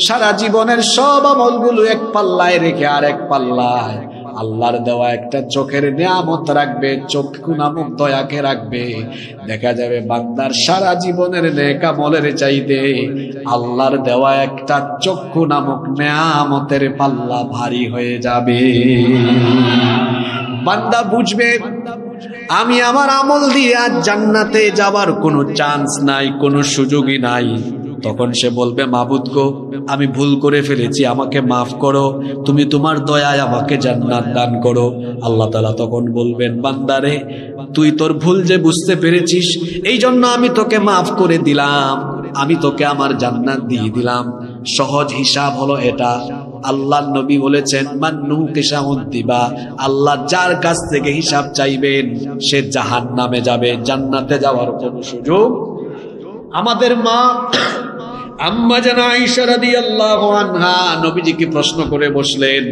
সারা জীবনের সব আমলগুলো এক পাল্লায় রেখে আরেক পাল্লায় আল্লাহর দেওয়া একটা চোখের নিয়ামত রাখবে, চক্ষু নামক দয়াকে রাখবে, দেখা যাবে বান্দার সারা জীবনের নেক আমলের চাইতে আল্লাহর দেওয়া একটা চক্ষু নামক নিয়ামতের পাল্লা ভারী হয়ে যাবে। বান্দা বুঝবে, আমি আমার আমল দিয়ে আজ জান্নাতে যাবার কোনো চান্স নাই, কোনো সুযোগই নাই। তখন সে বলবে, মাবুদ গো, আমি ভুল করে ফেলেছি, আমাকে মাফ করো, তুমি তোমার দয়ায় আমাকে জান্নাত দান করো। আল্লাহ তাআলা তখন বলবেন, বান্দারে, তুই তোর ভুল যে বুঝতে পেরেছিস, এই জন্য আমি তোকে মাফ করে দিলাম, আমি তোকে আমার জান্নাত দিয়ে দিলাম। সহজ হিসাব হলো এটা। আল্লাহ নবী বলেছেন, মান্নু কিসাউদ্দিবা, আল্লাহ যার কাছ থেকে হিসাব চাইবেন সে জাহান্নামে যাবে, জান্নাতে যাওয়ার কোনো সুযোগ। আমাদের মা আম্মা জান আয়েশা রাদিয়াল্লাহু আনহা নবীজিকে প্রশ্ন করে বসলেন,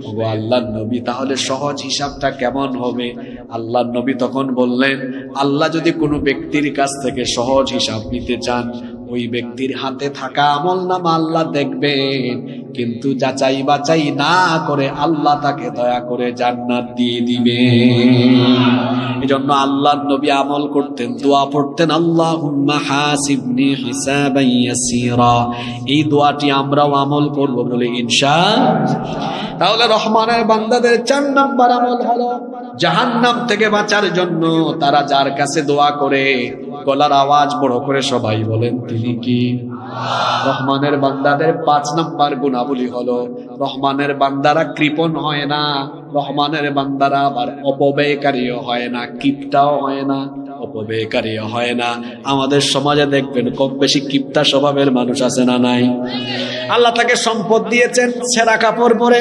ওগো আল্লাহর নবী, তাহলে সহজ হিসাবটা কেমন হবে? আল্লাহর নবী তখন বললেন, আল্লাহ যদি কোনো ব্যক্তির কাছ থেকে সহজ হিসাব নিতে চান, ওই ব্যক্তির হাতে থাকা আমলনামা আল্লাহ দেখবেন, কিন্তু যাচাই বাছাই না করে আল্লাহ তাকে দয়া করে জান্নাত দিয়ে দিবেন। এজন্য আল্লাহর নবী আমল করতেন, দোয়া পড়তেন, আল্লাহুম্মা হাসিবনি হিসাবান ইয়াসীরা। এই দোয়াটি আমরাও আমল করব বলে ইনশাআল্লাহ। তাহলে রহমানের বান্দাদের 4 নাম্বার আমল হলো জাহান্নাম থেকে বাঁচার জন্য তারা যার কাছে দোয়া করে, গলার আওয়াজ বড় করে সবাই বলেন, তিনি কি? রহমানের বান্দাদের 5 নাম্বার গুণাবলী হলো, রহমানের বান্দারা কৃপণ হয় না, রহমানের বান্দারা আবার অপব্যয়কারীও হয় না, কিপটাও হয় না, অপব্যয়কারীও হয় না। আমাদের সমাজে দেখবেন কম বেশি কিপটা স্বভাবের মানুষ আছে না নাই? আল্লাহ তাকে সম্পদ দিয়েছেন, ছেঁড়া কাপড় পরে,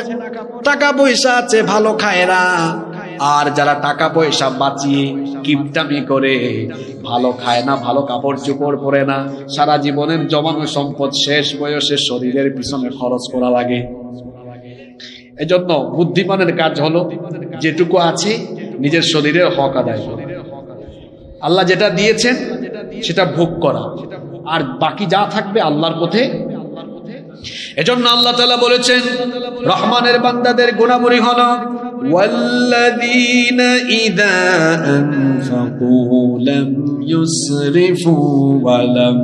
টাকা পয়সা আছে, ভালো খায় না। আর যারা টাকা পয়সা বাঁচিয়ে কিপটামি করে, ভালো খায় না, ভালো কাপড় চোপড় পরে না, সারা জীবনের জমানো সম্পদ শেষ বয়সে শরীরের পিছনে খরচ করা লাগে। এজন্য বুদ্ধিমানের কাজ হলো যেটুকু আছে নিজের শরীরের হক আদায় করা, আল্লাহ যেটা দিয়েছেন সেটা ভোগ করা, আর বাকি যা থাকবে আল্লাহর পথে। এজন্য আল্লাহ তাআলা বলেছেন, রহমানের বান্দাদের গুণাবলী হলো, ওয়াল্লাযীনা ইযা আনফাকু লাম ইউসরিফু ওয়া লাম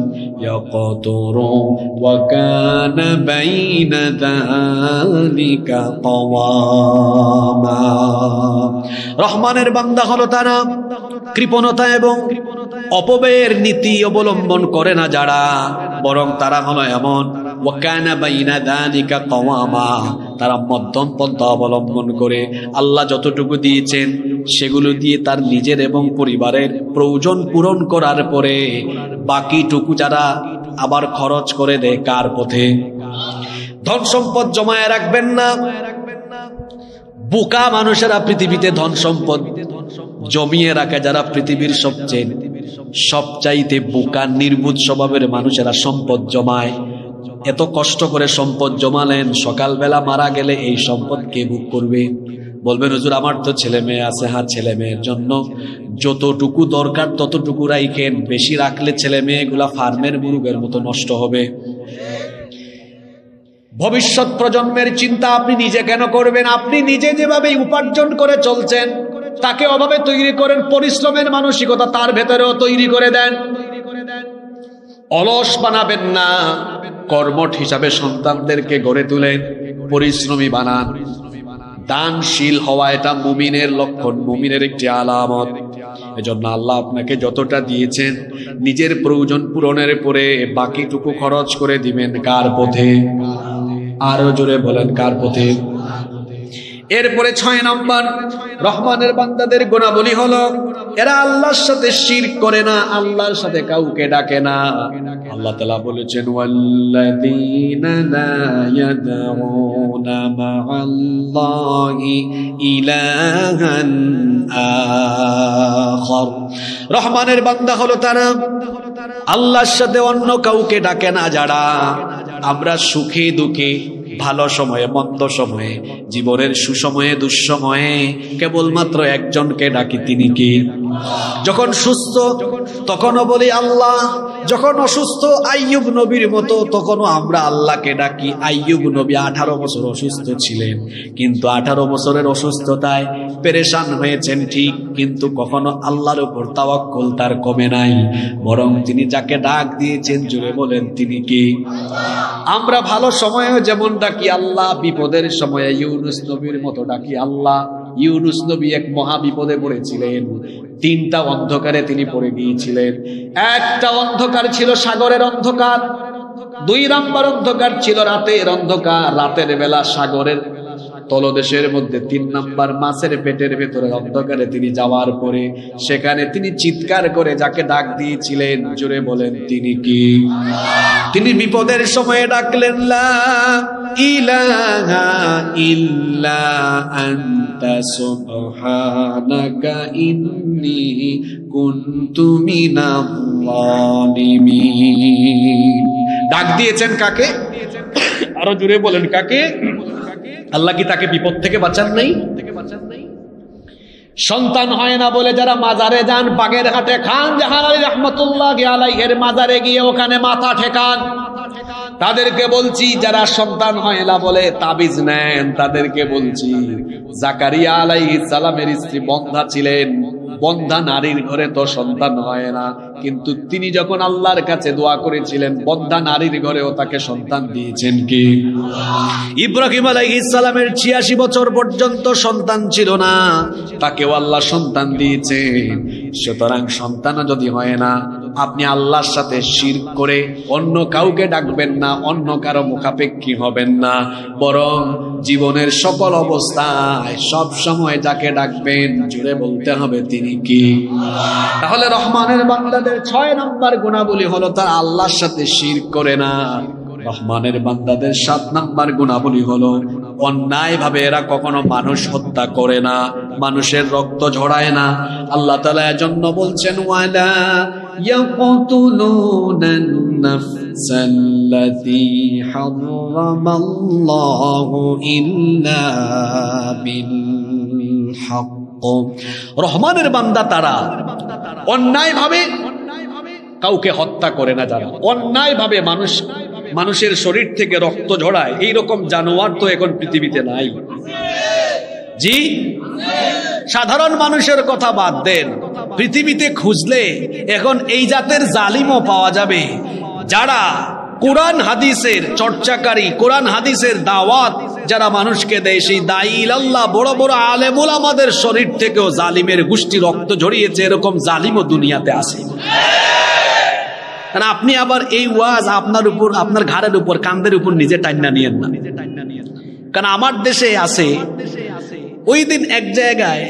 ইয়াকতুরু ওয়া কানা বাইনা যালিকা কাওয়ামা। রহমানের বান্দা হলো তারা কৃপণতা এবং অপব্যয়ের নীতি অবলম্বন করে না যারা, বরং তারা হলো এমন ওয়াকানা বাইনা যালিকা কাওয়ামা, তারা মধ্যম পন্থা অবলম্বন করে। আল্লাহ যতটুকু দিয়েছেন সেগুলো দিয়ে তার নিজের এবং পরিবারের প্রয়োজন পূরণ করার পরে বাকিটুকু যারা আবার খরচ করে দেয় কার পথে? ধন সম্পদ জমায়ে রাখবেন না। বোকা মানুষেরা পৃথিবীতে ধন সম্পদ জমিয়ে রাখে, যারা পৃথিবীর সবচাইতে বোকা নির্বুধ স্বভাবের মানুষেরা সম্পদ জমায়। এত কষ্ট করে সম্পদ জমালেন, সকালবেলা মারা গেলে এই সম্পদ কে ভোগ করবে? বলবেন, হুজুর আমার তো ছেলে মেয়ে আছে। হ্যাঁ, ছেলে মেয়ের জন্য যতটুকু দরকার ততটুকু রাখেন, বেশি রাখলে ছেলে মেয়েগুলা ফার্মের মুরগের মতো নষ্ট হবে। ভবিষ্যৎ প্রজন্মের চিন্তা আপনি নিজে কেন করবেন? আপনি নিজে যেভাবে উপার্জন করে চলছেন তাকে অভাবে তৈরি করেন, পরিশ্রমের মানসিকতা তার ভেতরেও তৈরি করে দেন। অলস বানাবেন না, কর্মঠ হিসাবে সন্তানদেরকে গড়ে তুলেন, পরিশ্রমী বানান। দানশীল হওয়া এটা মুমিনের লক্ষণ, মুমিনের একটি আলামত। এজন্য আল্লাহ আপনাকে যতটা দিয়েছেন নিজের প্রয়োজন পূরণের পরে বাকিটুকু খরচ করে দিবেন কার পথে? আরো জোরে বলেন, কার পথে? এরপরে 6 নম্বর রহমানের বান্দাদের গুণাবলী হলো এরা আল্লাহর সাথে শিরক করে না, আল্লাহর সাথে কাউকে ডাকে না। আল্লাহ তাআলা বলেছেন, ওয়াল্লাযীনা লা ইয়াদউনা মা'আল্লাহি ইলাহান আখার। রহমানের বান্দা হলো তারা আল্লাহর সাথে অন্য কাউকে ডাকে না যারা। আমরা সুখে দুঃখে, ভালো সময়ে মন্দ সময়ে, জীবনের সুসময়ে দুঃসময়ে কেবলমাত্র একজনকে ডাকি, তিনি কি? যখন সুস্থ তখনও বলি আল্লাহ, যখন অসুস্থ আইয়ুব নবীর মতো তখনও আমরা আল্লাহকে ডাকি। আইয়ুব নবী 18 বছর অসুস্থ ছিলেন, কিন্তু 18 বছরের অসুস্থতায় পেরেশান হয়েছেন ঠিক, কিন্তু কখনো আল্লাহর উপর তাওয়াক্কুল তার কমে নাই, বরং তিনি যাকে ডাক দিয়েছেন জুড়ে বলেন, তিনি কি? আমরা ভালো সময়েও যেমন ডাকি আল্লাহ, বিপদের সময়ে ইউনুস নবীর মতো ডাকি আল্লাহ। ইউনুস নবী এক মহা বিপদে পড়েছিলেন, 3টা অন্ধকারে তিনি পড়ে গিয়েছিলেন। একটা অন্ধকার ছিল সাগরের অন্ধকার, দুই নাম্বার অন্ধকার ছিল রাতের অন্ধকার, রাতের বেলা সাগরের তলদেশের মধ্যে। তিন নাম্বার মাছের পেটের ভেতরে অন্ধকারে তিনি যাওয়ার পরে সেখানে তিনি চিৎকার করে যাকে ডাক দিয়েছিলেন, জোরে বলেন তিনি কি? তিনি বিপদের সময়ে ডাকলেন, লা ইলাহা ইল্লা আনতা সুবহানাকা ইন্নী কুনতু মিনাল যালিমিন। ডাক দিয়েছেন কাকে? আরো জোরে বলেন কাকে? আল্লাহ কি তাকে বিপদ থেকে বাঁচান নাই? সন্তান হয় না বলে যারা মাজারে যান, বাগেরহাটে খান জাহান আলী রহমতুল্লাহ আলাইহির মাজারে গিয়ে ওখানে মাথা ঠেকান, তাদেরকে বলছি, যারা সন্তান হয় না বলে তাবিজ নেন, তাদেরকে বলছি, জাকারিয়া আলাইহিস সালামের স্ত্রী বন্ধা ছিলেন, বন্ধা নারীর ঘরে তো সন্তান হয় না, কিন্তু তিনি যখন আল্লাহর কাছে দোয়া করেছিলেন বন্ধা নারীর ঘরেও তাকে সন্তান দিয়েছেন কি? ইব্রাহিম আলাইহিস সালামের 86 বছর পর্যন্ত সন্তান ছিল না, তাকেও আল্লাহ সন্তান দিয়েছেন। সুতরাং সন্তান যদি হয় না, আপনি আল্লাহর সাথে শিরক করে অন্য কাউকে ডাকবেন না, অন্য কারো মুখাপেক্ষী হবেন না, বরং জীবনের সকল অবস্থায় সব সময় যাকে ডাকবেন জুড়ে বলতে হবে তিনি কি? তাহলে রহমানের বান্দাদের 6 নম্বর গুণাবলী হলো তারা আল্লাহর সাথে শিরক করে না। রহমানের বান্দাদের 7 নম্বর গুণাবলী হলো অন্যায় ভাবে এরা কখনো মানুষ হত্যা করে না, মানুষের রক্ত ঝরায় না। আল্লাহ তাআলা এজন্য বলছেন, ওয়ালা ইয়াকতুলুনান নাফসাল্লাতী হারামাল্লাহু ইল্লা বিল হক। রহমানের বান্দা তারা অন্যায় ভাবে কাউকে হত্যা করে না, যারা অন্যায় ভাবে মানুষের শরীর থেকে রক্ত ঝরায়, এইরকম জানোয়ার তো এখন পৃথিবীতে নাই। জি, সাধারণ মানুষের কথা বাদ দেন, পৃথিবীতে খুঁজলে এখন এই জাতের জালিমও পাওয়া যাবে, যারা কোরআন হাদিসের চর্চাকারী, কোরআন হাদিসের দাওয়াত যারা মানুষকে দেয়, সেই দায়ী ইলাল্লাহ বড় বড় আলেম ওলামাদের শরীর থেকেও জালিমের গোষ্ঠী রক্ত ঝরিয়েছে, এরকম জালিমও দুনিয়াতে আছে। কারণ আপনি আবার এই ওয়াজ আপনার উপর, আপনার ঘাড়ের উপর, কাঁধের উপর নিজে টাইনা নিয়েন না। কারণ আমার দেশে আছে, ওই দিন এক জায়গায়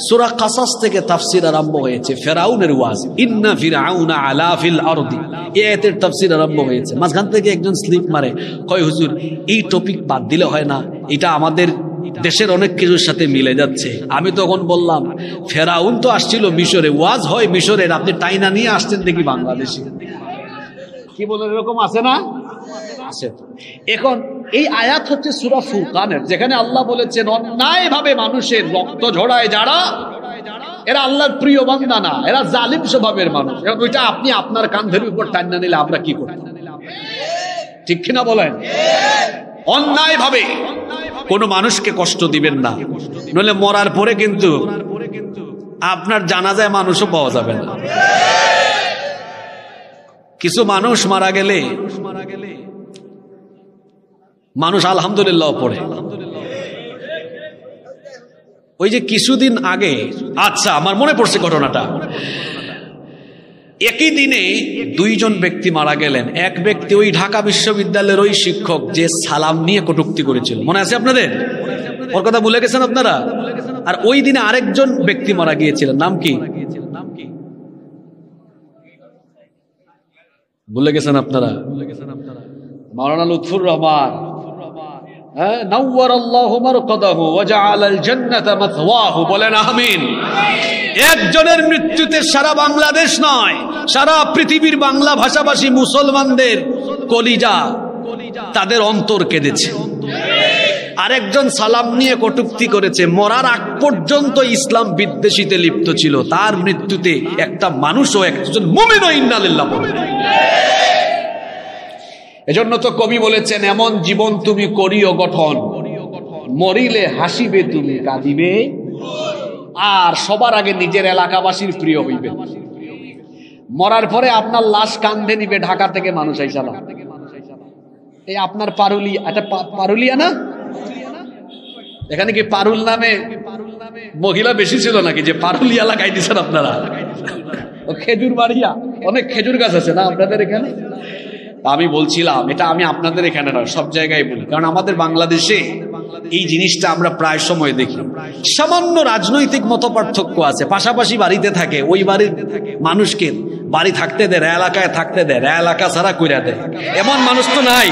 সূরা কাসাস থেকে তাফসীর আরম্ভ হয়েছে, ফেরাউনের ওয়াজ, ইন্না ফিরআউনা আলা ফিল আরদি, এই আয়াতের তাফসীর আরম্ভ হয়েছে। মাঝখান থেকে একজন স্লিপ মারে, কয় হুজুর এই টপিক বাদ দিলে হয় না, এটা আমাদের দেশের অনেক কিছুর সাথে মিলে যাচ্ছে। আমি তখন বললাম, ফেরাউন তো আসছিল মিশরে, ওয়াজ হয় মিশরের, আপনি টাইনা নিয়ে আসছেন দেখি বাংলাদেশে। কি বলেন, এরকম আছে না? আছে। এখন এই আয়াত হচ্ছে সূরা ফুরকানের, যেখানে আল্লাহ বলেছেন অন্যায় ভাবে মানুষের রক্ত ঝরায় যারা, এরা আল্লাহর প্রিয় বান্দা না, এরা জালিম স্বভাবের মানুষ। এখন ওইটা আপনি আপনার কাঁধের উপর টাইনা নিলে আমরা কি করব? ঠিক কিনা বলেন? অন্যায় ভাবে কোনো মানুষকে কষ্ট দিবেন না, নইলে মরার পরে কিন্তু আপনার জানাজায় মানুষও পাওয়া যাবে না। কিছু মানুষ মারা গেলে মানুষ আলহামদুলিল্লাহ পড়ে। ওই যে কিছুদিন আগে, আচ্ছা আমার মনে পড়ছে ঘটনাটা, একই দিনে 2 জন ব্যক্তি মারা গেলেন। এক ব্যক্তি ওই ঢাকা বিশ্ববিদ্যালয়ের ওই শিক্ষক যে সালাম নিয়ে কটূক্তি করেছিল, মনে আছে আপনাদের? ওর কথা ভুলে গেছেন আপনারা? আর ওই দিনে আরেকজন ব্যক্তি মারা গিয়েছিলেন, নাম কি ভুলে গেছেন আপনারা? মাওলানা লুৎফুর রহমান, নাওয়ারাল্লাহু মারকাদাহু ওয়া জাআলাল জান্নাতা মাথওয়াহু, বলেন আমিন। একজনের মৃত্যুতে সারা বাংলাদেশ নয়, সারা পৃথিবীর বাংলা ভাষাভাষী মুসলমানদের কলিজা, তাদের অন্তর কেঁদেছে। আরেকজন সালাম নিয়ে কটূক্তি করেছে, মরার আগ পর্যন্ত ইসলাম বিদ্বেষীতে লিপ্ত ছিল, তার মৃত্যুতে একটা মানুষও, একজন মুমিনও ইন্না লিল্লাহ বলে। এজন্য তো কবি বলেছেন, এমন জীবন তুমি করিও গঠন, মরিলে হাসিবে তুমি কাঁদিবে, আর সবার আগে নিজের এলাকাবাসীর প্রিয় হইবে। মরার পরে আপনার লাশ কান্ধে নিবে ঢাকা থেকে মানুষ আইসা না, এই আপনার পারুলিয়া, এটা পারুলিয়া না? এখানে কি পারুল নামে মহিলা বেশি ছিল নাকি যে পারুলিয়া লাগাই দিচ্ছেন আপনারা? খেজুর বাড়িয়া, অনেক খেজুর গাছ আছে না আপনাদের এখানে? আমি বলছিলাম, এটা আমি আপনাদের এখানে না, সব জায়গায় বলি, কারণ আমাদের বাংলাদেশে এই জিনিসটা আমরা প্রায় সময় দেখি। সামান্য রাজনৈতিক মতপার্থক্য আছে, পাশাপাশি বাড়িতে থাকে, ওই বাড়ির মানুষকে বাড়ি থাকতে দেয়, এলাকায় থাকতে দেয়, এলাকা ছাড়া কইরা দেয়, এমন মানুষ তো নাই।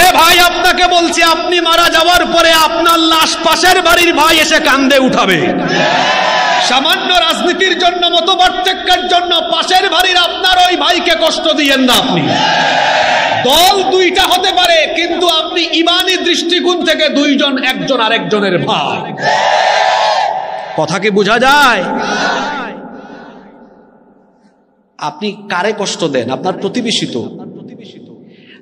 এ ভাই, আপনাকে বলছি, আপনি মারা যাওয়ার পরে আপনার লাশ পাশের বাড়ির ভাই এসে কান্দে উঠাবে। সামান্য রাজনীতির জন্য, মতপার্থক্যের জন্য পাশের বাড়ির আপনার ওই ভাইকে কষ্ট দিয়েন না। আপনি দল দুইটা হতে পারে, কিন্তু আপনি ঈমানী দৃষ্টিকোণ থেকে দুইজন, একজন আরেকজনের ভাই। কথা কি বোঝা যায়? আপনি কারে কষ্ট দেন? আপনার প্রতিবেশী তো।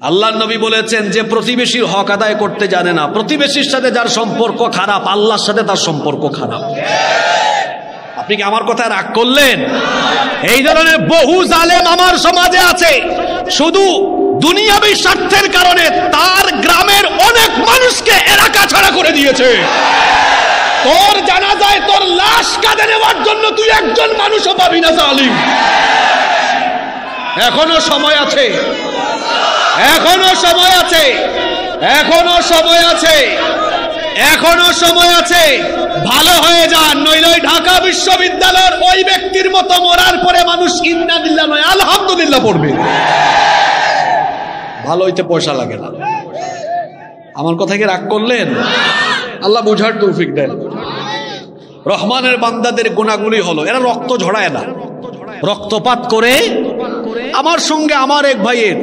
আল্লাহর নবী বলেছেন, যে প্রতিবেশীর হক আদায় করতে জানে না, প্রতিবেশীর সাথে যার সম্পর্ক খারাপ, আল্লাহর সাথে তার সম্পর্ক খারাপ। আপনি কি আমার কথা রাগ করলেন? এই ধরনের বহু জালেম আমার সমাজে আছে, শুধু দুনিয়াবী স্বার্থের কারণে তার গ্রামের অনেক মানুষকে এলাকা ছাড়া করে দিয়েছে। তোর জানাজায় তোর লাশ কাঁধে নেওয়ার জন্য তুই একজন মানুষও পাবি না জালিম। এখনো সময় আছে, এখনো সময় আছে, এখনো সময় আছে, এখনো সময় আছে। ভালো হয়ে যান, নইলে ঢাকা বিশ্ববিদ্যালয়ের ওই ব্যক্তির মতো মরার পরে মানুষ ইন্নালিল্লাহ নয় আলহামদুলিল্লাহ পড়বে। ভালো হইতে পয়সা লাগে না। আমার কথা কি রাগ করলেন? আল্লাহ বুঝার তৌফিক দেন। রহমানের বান্দাদের গুণাগুলি হলো, এরা রক্ত ঝরায় না, রক্তপাত করে। আমার সঙ্গে আমার এক ভাইয়ের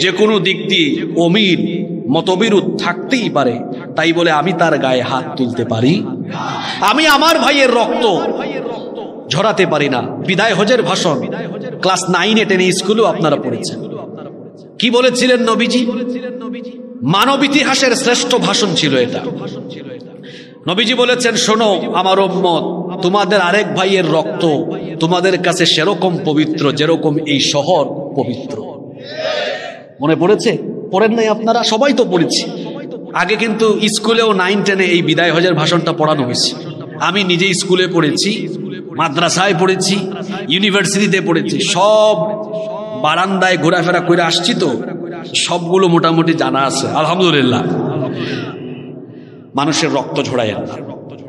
যে কোনো দিক দিয়ে অমিল মতবিরোধ থাকতেই পারে, তাই বলে আমি তার গায়ে হাত তুলতে পারি? আমি আমার ভাইয়ের রক্ত ঝরাতে পারি না। বিদায় হজের ভাষণ ক্লাস 9 10 স্কুলেও আপনারা পড়েছেন। কি বলেছিলেন নবীজি? মানব ইতিহাসের শ্রেষ্ঠ ভাষণ ছিল এটা। নবীজি বলেছেন, শোনো আমার উম্মত, তোমাদের আরেক ভাইয়ের রক্ত তোমাদের কাছে সেরকম পবিত্র যেরকম এই শহর পবিত্র। মনে পড়েছে? পড়েন নাই আপনারা? সবাই তো পড়েছি। আগে কিন্তু স্কুলেও 9 10 এই বিদায় হজের ভাষণটা পড়ানো হয়েছে। আমি নিজে স্কুলে পড়েছি, মাদ্রাসায় পড়েছি, ইউনিভার্সিটিতে পড়েছি, সব বারান্দায় ঘোরাফেরা করে আসছি, তো সবগুলো মোটামুটি জানা আছে আলহামদুলিল্লাহ। মানুষের রক্ত ঝরাইয়েন না,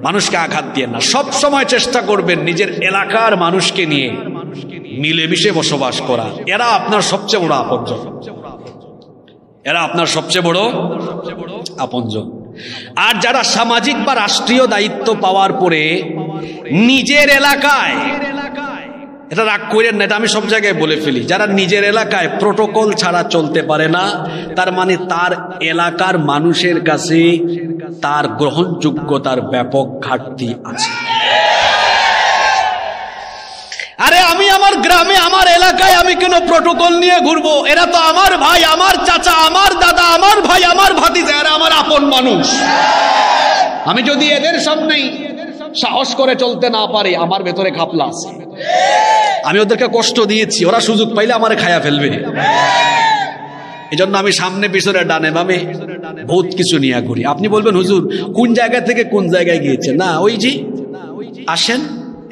মানুষকে আঘাত দিয়ে না। সব সময় চেষ্টা করবেন নিজের এলাকার মানুষকে নিয়ে মিলেমিশে বসবাস করা। এরা আপনার সবচেয়ে বড় আপনজন, এরা আপনার সবচেয়ে বড় আপনজন। আর যারা সামাজিক বা রাষ্ট্রীয় দায়িত্ব পাওয়ার পরে নিজের এলাকায়, এটা রাগ করেন না, এটা আমি সব জায়গায় বলে ফেলি, যারা নিজের এলাকায় প্রোটোকল ছাড়া চলতে পারে না, তার মানে তার এলাকার মানুষের কাছে তার গ্রহণযোগ্যতার ব্যাপক ঘাটতি আছে। আরে আমি আমার গ্রামে, আমার এলাকায় আমি কেন প্রোটোকল নিয়ে ঘুরবো? এরা তো আমার ভাই, আমার চাচা, আমার দাদা, আমার ভাই, আমার ভাতিজা, এরা আমার আপন মানুষ। আমি যদি এদের সামনেই সাহস করে চলতে না পারি, আমার ভেতরে ঘাপলা আছে। আমি ওদেরকে কষ্ট দিয়েছি, ওরা সুযোগ পাইলে আমারে খায়া ফেলবে। এজন্য আমি সামনে পিছনে ডানে বামে বহুত কিছু নিয়ে ঘুরি। আপনি বলবেন, হুজুর কোন জায়গা থেকে কোন জায়গায় গিয়েছে? না, ওই যে আসেন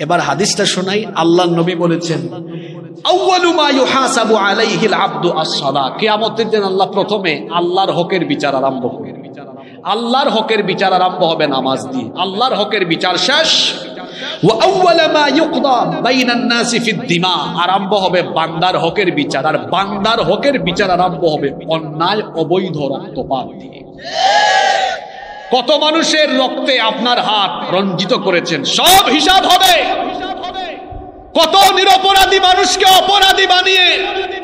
এবার হাদিসটা শোনাই। আল্লাহর নবী বলেছেন, আউয়ালু মা ইউহাসাবু আলাইহিল আবদু আস-সালাহ। কিয়ামতের দিন আল্লাহ প্রথমে আল্লাহর হকের বিচার আরম্ভ করবেন। আল্লাহর হকের বিচার আরম্ভ হবে নামাজ দিয়ে। আল্লাহর হকের বিচার শেষ। ওয়া আউয়ালু মা ইউকদা বাইনান নাসি ফিদ দিমা। আরম্ভ হবে বান্দার হকের বিচার। আর বান্দার হকের বিচার আরম্ভ হবে অন্যায় অবৈধ রক্তপাত দিয়ে। কত মানুষের রক্তে আপনার হাত রঞ্জিত করেছেন, সব হিসাব হবে। কত নিরপরাধী মানুষকে অপরাধী বানিয়ে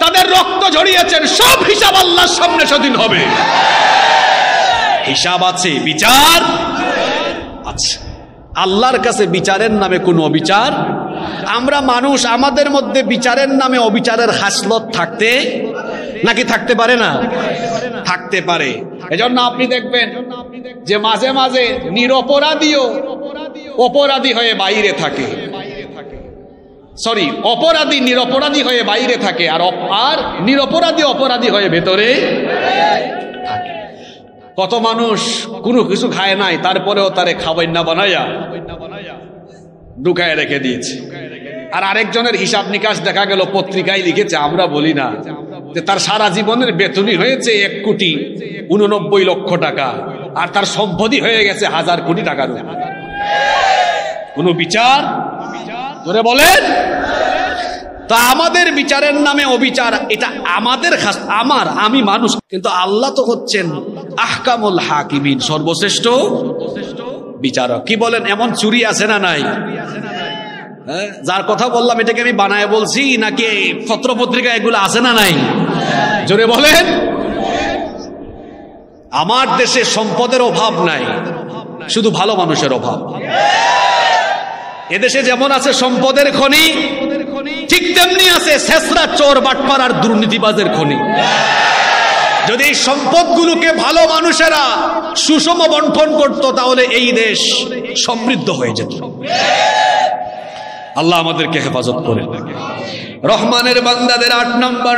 তাদের রক্ত ঝরিয়েছেন, সব হিসাব আল্লাহর সামনে সেদিন হবে। হিসাব আছে, বিচার আছে। আল্লাহর কাছে বিচারের নামে কোনো অবিচার। আমরা মানুষ, আমাদের মধ্যে বিচারের নামে অবিচারের হাসলত থাকতে নাকি থাকতে পারে না? থাকতে পারে। এজন্য আপনি দেখবেন যে মাঝে মাঝে নিরপরাধীও অপরাধী হয়ে বাইরে থাকে, অপরাধী নিরপরাধী হয়ে বাইরে থাকে, আর নিরপরাধী অপরাধী হয়ে ভেতরে থাকে। কত মানুষ কোনো কিছু খায় নাই, তারপরেও তারে খাবার না বানাইয়া ঢুকায় রেখে দিয়েছে। আর আরেকজনের হিসাব নিকাশ দেখা গেল পত্রিকায় লিখেছে, আমরা বলি না, যে তার সারা জীবনের বেতনই হয়েছে 1,89,00,000 টাকা, আর তার সম্পত্তি হয়ে গেছে 1,000 কোটি টাকার উপর। কোন বিচার ধরে বলেন? তা আমাদের বিচারের নামে অবিচার, এটা আমাদের আমি মানুষ, কিন্তু আল্লাহ তো হচ্ছেন আহকামুল হাকিমিন, সর্বশ্রেষ্ঠ বিচারক। কি বলেন? এমন চুরি আছে না নাই? যার কথা বললাম এটাকে আমি বানায় বলছি নাকি পত্র পত্রিকা এগুলো আছে না নাই? জোরে বলেন। আমার দেশে সম্পদের অভাব নাই, শুধু ভালো মানুষের অভাব। এদেশে যেমন আছে সম্পদের খনি, ঠিক তেমনি আছে ছেঁচড়া, চোর, বাটপার আর দুর্নীতিবাজের খনি। যদি এই সম্পদগুলোকে ভালো মানুষেরা সুষম বন্টন করত, তাহলে এই দেশ সমৃদ্ধ হয়ে যেত। আল্লাহ আমাদেরকে হেফাজত করে। রহমানের বান্দাদের 8 নম্বর